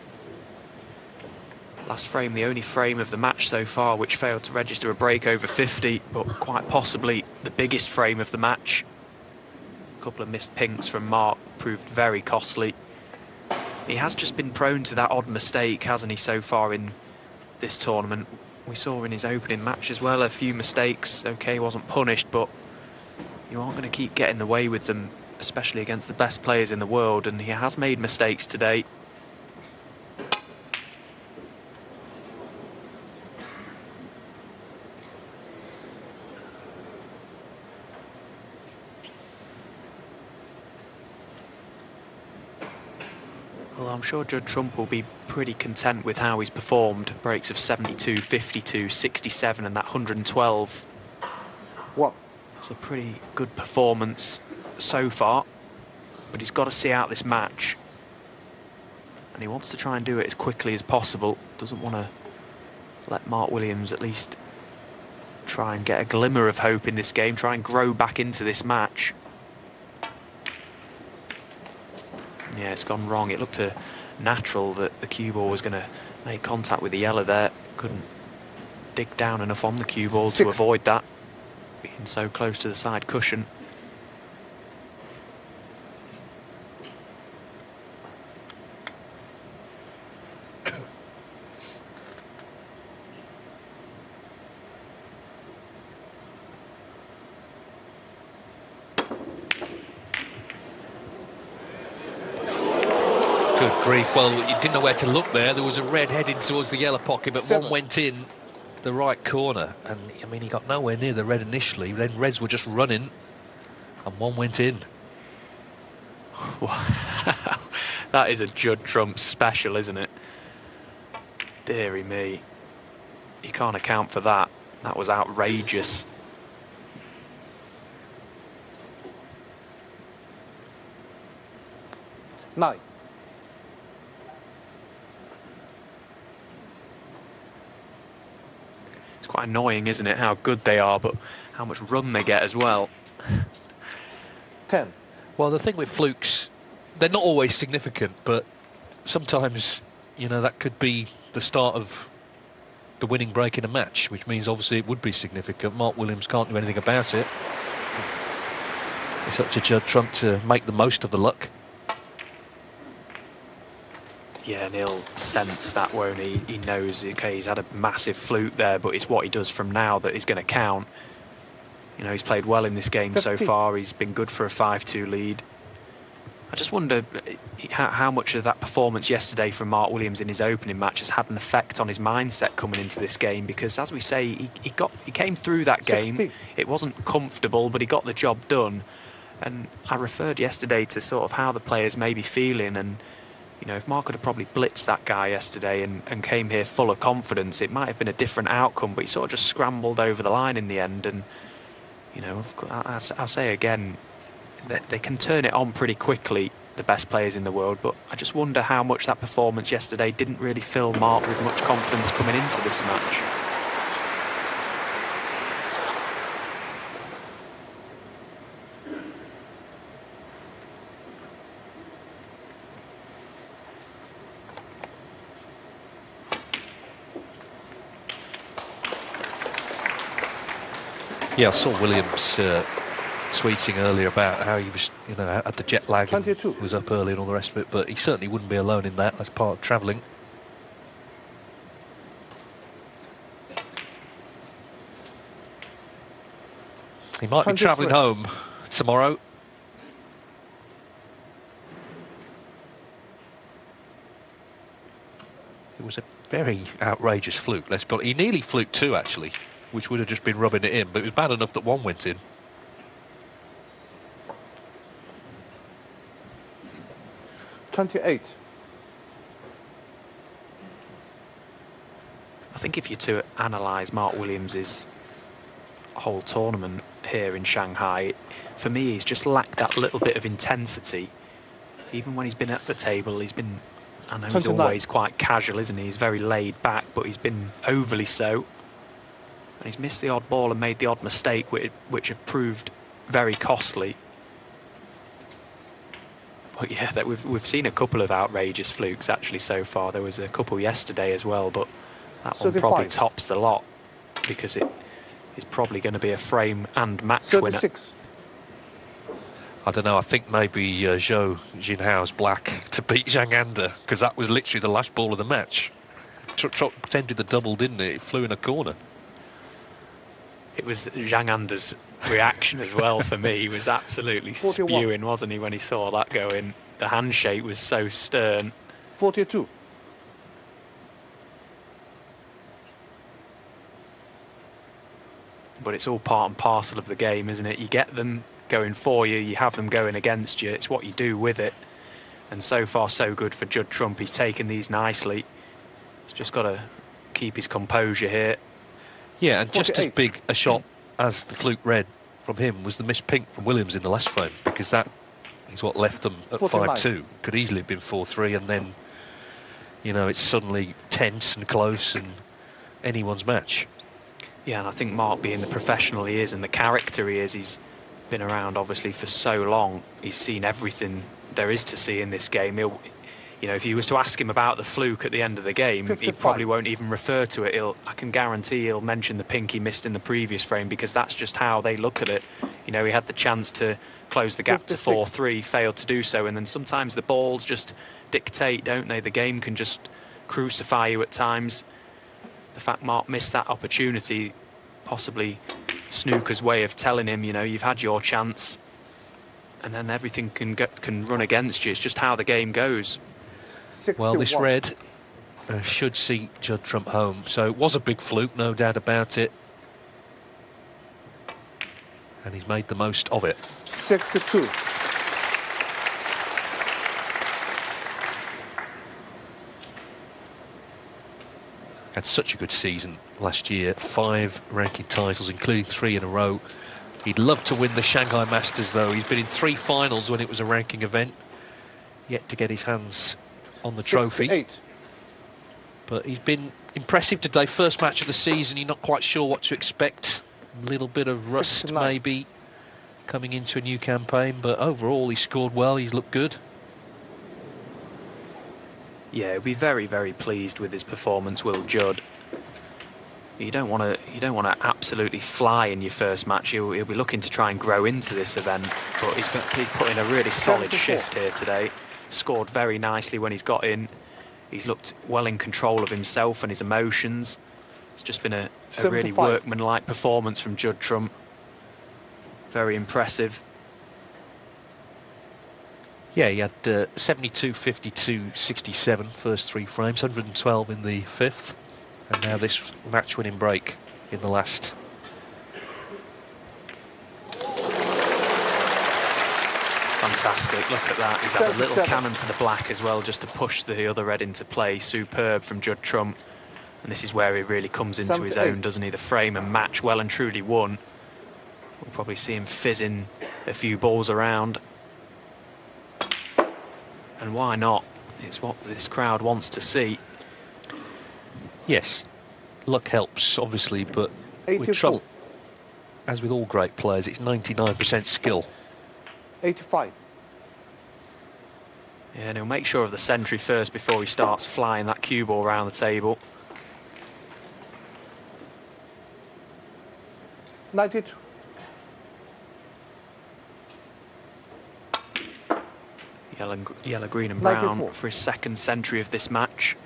Last frame, the only frame of the match so far which failed to register a break over 50, but quite possibly the biggest frame of the match. A couple of missed pinks from Mark proved very costly. He has just been prone to that odd mistake, hasn't he, so far in this tournament. We saw in his opening match as well a few mistakes. OK, he wasn't punished, but you aren't going to keep getting away with them, especially against the best players in the world, and he has made mistakes today. Well, I'm sure Judd Trump will be pretty content with how he's performed. Breaks of 72, 52, 67 and that 112. What? It's a pretty good performance so far, but he's got to see out this match. And he wants to try and do it as quickly as possible. Doesn't want to let Mark Williams at least try and get a glimmer of hope in this game, try and grow back into this match. Yeah, it's gone wrong. It looked natural that the cue ball was going to make contact with the yellow there. Couldn't dig down enough on the cue ball to avoid that, being so close to the side cushion. Good grief. Well, you didn't know where to look there. There was a red heading towards the yellow pocket, but one went in the right corner. And, I mean, he got nowhere near the red initially. Then reds were just running, and one went in. Wow. That is a Judd Trump special, isn't it? Deary me. You can't account for that. That was outrageous. Nine. It's quite annoying, isn't it, how good they are, but how much run they get as well. 10. Well, the thing with flukes, they're not always significant, but sometimes, you know, that could be the start of the winning break in a match, which means obviously it would be significant. Mark Williams can't do anything about it. It's up to Judd Trump to make the most of the luck. Yeah, and he'll sense that, won't he? He knows, okay, he's had a massive fluke there, but it's what he does from now that is going to count. You know, he's played well in this game so far. He's been good for a 5-2 lead. I just wonder how much of that performance yesterday from Mark Williams in his opening match has had an effect on his mindset coming into this game, because, as we say, he came through that game. 16. It wasn't comfortable, but he got the job done. And I referred yesterday to sort of how the players may be feeling, and you know, if Mark could have probably blitzed that guy yesterday and came here full of confidence, it might have been a different outcome, but he sort of just scrambled over the line in the end. And, you know, I'll say again, they can turn it on pretty quickly, the best players in the world, but I just wonder how much that performance yesterday didn't really fill Mark with much confidence coming into this match. Yeah, I saw Williams tweeting earlier about how he was, you know, had the jet lag and was up early and all the rest of it, but he certainly wouldn't be alone in that as part of travelling. He might be travelling home tomorrow. It was a very outrageous fluke, let's be honest. He nearly fluked two, actually, which would have just been rubbing it in, but it was bad enough that one went in. I think if you're to analyse Mark Williams's whole tournament here in Shanghai, for me he's just lacked that little bit of intensity. Even when he's been at the table, he's been, I know he's always quite casual, isn't he? He's very laid back, but he's been overly so. And he's missed the odd ball and made the odd mistake, which have proved very costly. But yeah, we've seen a couple of outrageous flukes actually so far. There was a couple yesterday as well, but that one probably tops the lot, because it is probably going to be a frame and match winner. I don't know, I think maybe Zhou Jinhao's black to beat Zhang Anda, because that was literally the last ball of the match. Trump attempted the double, didn't it? It flew in a corner. It was Zhang Anda's reaction as well for me. He was absolutely 41. Spewing, wasn't he, when he saw that go in? The handshake was so stern. 42. But it's all part and parcel of the game, isn't it? You get them going for you, you have them going against you. It's what you do with it. And so far, so good for Judd Trump. He's taken these nicely. He's just got to keep his composure here. Yeah, and 48. Just as big a shot as the fluke red from him was the missed pink from Williams in the last frame, because that is what left them at 5-2. Could easily have been 4-3, and then, you know, it's suddenly tense and close and anyone's match. Yeah, and I think Mark, being the professional he is and the character he is, he's been around obviously for so long. He's seen everything there is to see in this game. He'll, you know, if you was to ask him about the fluke at the end of the game, 55. he probably won't even refer to it. I can guarantee he'll mention the pink he missed in the previous frame, because that's just how they look at it. You know, he had the chance to close the gap 56. to 4-3, failed to do so, and then sometimes the balls just dictate, don't they? The game can just crucify you at times. The fact Mark missed that opportunity, possibly snooker's way of telling him, you know, you've had your chance, and then everything can run against you. It's just how the game goes. 61. Well, this red should see Judd Trump home. So it was a big fluke, no doubt about it. And he's made the most of it. 62. Had such a good season last year. 5 ranking titles, including 3 in a row. He'd love to win the Shanghai Masters, though. He's been in 3 finals when it was a ranking event. Yet to get his hands on the trophy. 68. But he's been impressive today. First match of the season. You're not quite sure what to expect. A little bit of rust 69. maybe coming into a new campaign, but overall he scored well. He's looked good. Yeah, he'll be very, very pleased with his performance, Will Judd. You don't want to absolutely fly in your first match. He'll be looking to try and grow into this event, but he's put in a really solid 74. shift here today. Scored very nicely when he's got in. He's looked well in control of himself and his emotions. It's just been a really 75. workmanlike performance from Judd Trump. Very impressive. Yeah, he had 72, 52, 67 first 3 frames, 112 in the 5th, and now this match-winning break in the last. Fantastic, look at that. He's had a little cannon to the black as well, just to push the other red into play. Superb from Judd Trump. And this is where he really comes into his own, doesn't he? The frame and match well and truly won. We'll probably see him fizzing a few balls around. And why not? It's what this crowd wants to see. Yes, luck helps, obviously, but 84. with Trump, as with all great players, it's 99% skill. 85. Yeah, and he'll make sure of the century first before he starts flying that cue ball around the table. 92. Yellow, green and brown 94. for his second century of this match.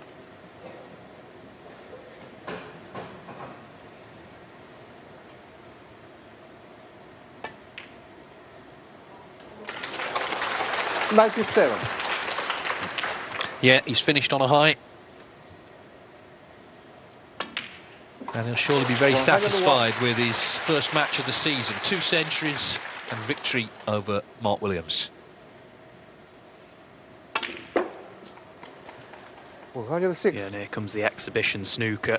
$97. Yeah, he's finished on a high. And he'll surely be very 101. satisfied with his first match of the season. 2 centuries and victory over Mark Williams. 106. Yeah, and here comes the exhibition snooker.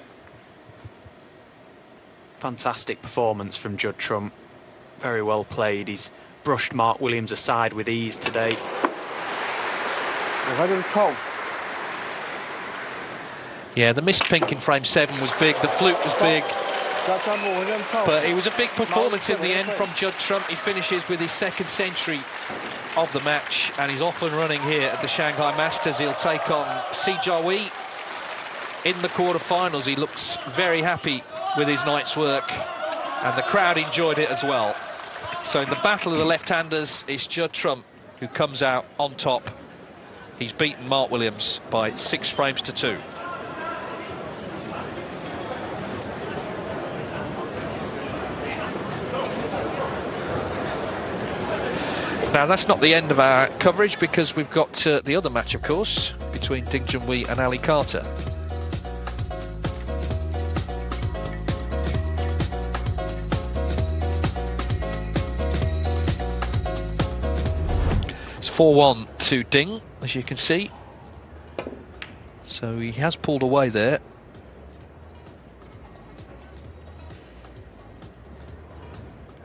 Fantastic performance from Judd Trump. Very well played. He's brushed Mark Williams aside with ease today. 112. Yeah, the missed pink in frame 7 was big, the fluke was big, but it was a big performance in the end from Judd Trump. He finishes with his second century of the match, and he's off and running here at the Shanghai Masters. He'll take on Si Jiahui in the quarterfinals. He looks very happy with his night's work, and the crowd enjoyed it as well. So in the battle of the left-handers, it's Judd Trump who comes out on top. He's beaten Mark Williams by 6 frames to 2. Now, that's not the end of our coverage, because we've got the other match, of course, between Ding Junhui and Ali Carter. It's 4-1 to Ding, as you can see. So he has pulled away there.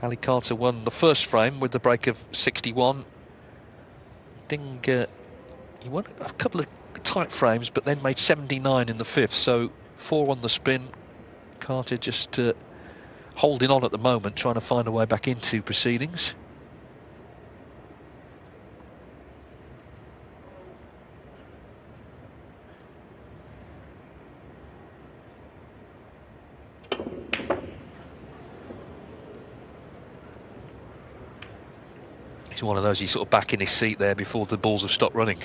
Ali Carter won the first frame with the break of 61. Ding, he won a couple of tight frames, but then made 79 in the 5th, so 4 on the spin. Carter just holding on at the moment, trying to find a way back into proceedings. He's one of those, he's sort of back in his seat there before the balls have stopped running.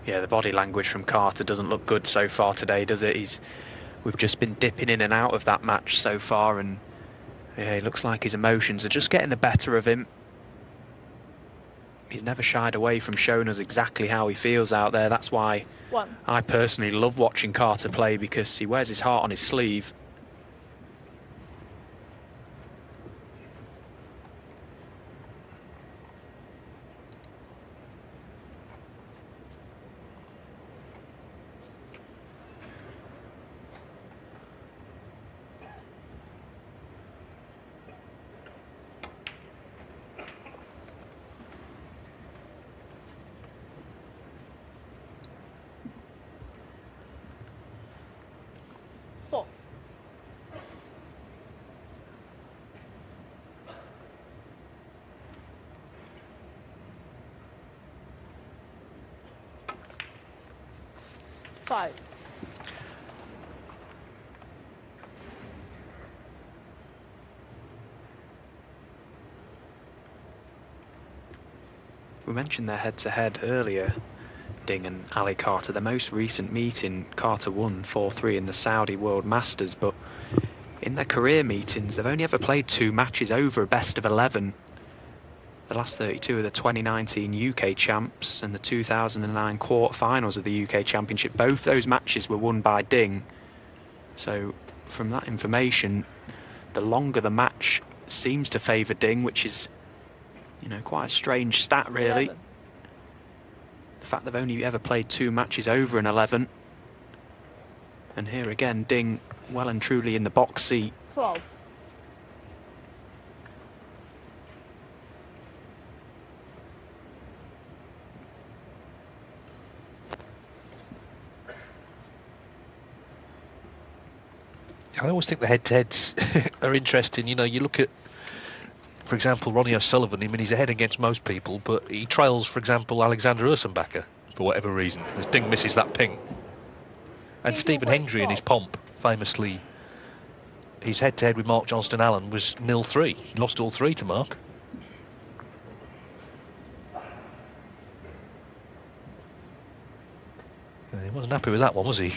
Yeah, the body language from Carter doesn't look good so far today, does it? We've just been dipping in and out of that match so far, and yeah, it looks like his emotions are just getting the better of him. He's never shied away from showing us exactly how he feels out there. That's why I personally love watching Carter play, because he wears his heart on his sleeve. Five. We mentioned their head-to-head earlier, Ding and Ali Carter. The most recent meeting, Carter won 4-3 in the Saudi World Masters, but in their career meetings, they've only ever played 2 matches over a best of 11. The last 32 are the 2019 UK champs and the 2009 quarter-finals of the UK Championship. Both those matches were won by Ding. So from that information, the longer the match seems to favour Ding, which is, you know, quite a strange stat, really. 11. The fact they've only ever played 2 matches over an 11. And here again, Ding well and truly in the box seat. 12. I always think the head-to-heads are interesting. You know, you look at, for example, Ronnie O'Sullivan. I mean, he's ahead against most people, but he trails, for example, Alexander Ursenbacher for whatever reason, as Ding misses that ping. And Stephen Hendry in his pomp, famously, his head-to-head with Mark Johnston-Allen was 0-3. He lost all 3 to Mark. He wasn't happy with that one, was he?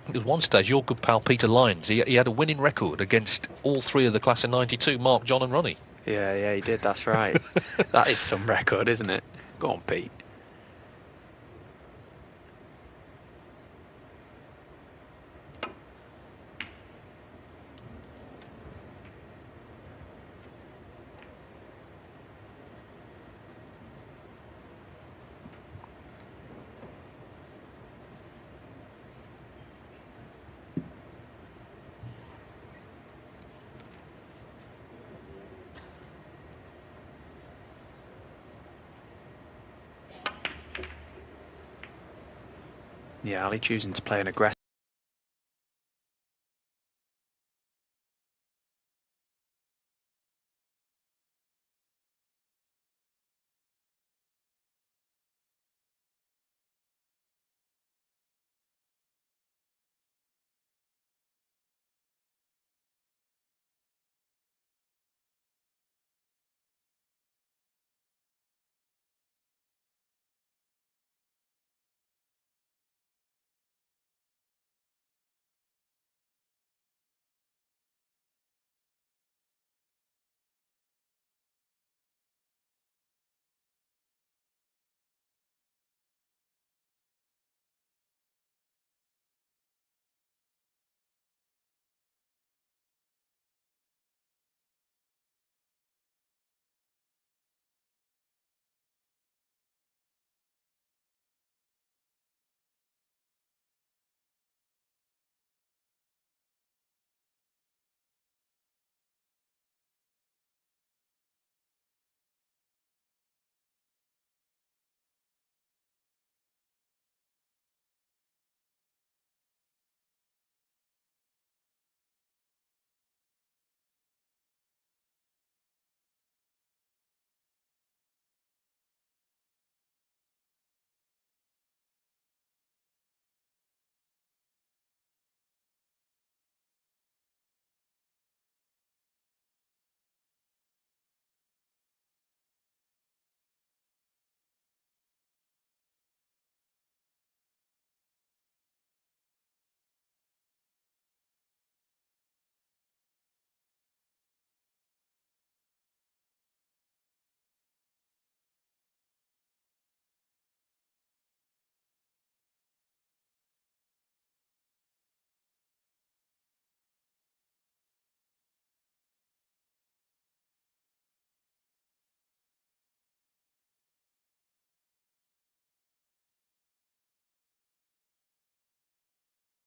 There was one stage, your good pal Peter Lyons, he had a winning record against all 3 of the class of '92, Mark, John and Ronnie. Yeah, he did, that's right. That is some record, isn't it? Go on, Pete. Yeah, Ali choosing to play an aggressive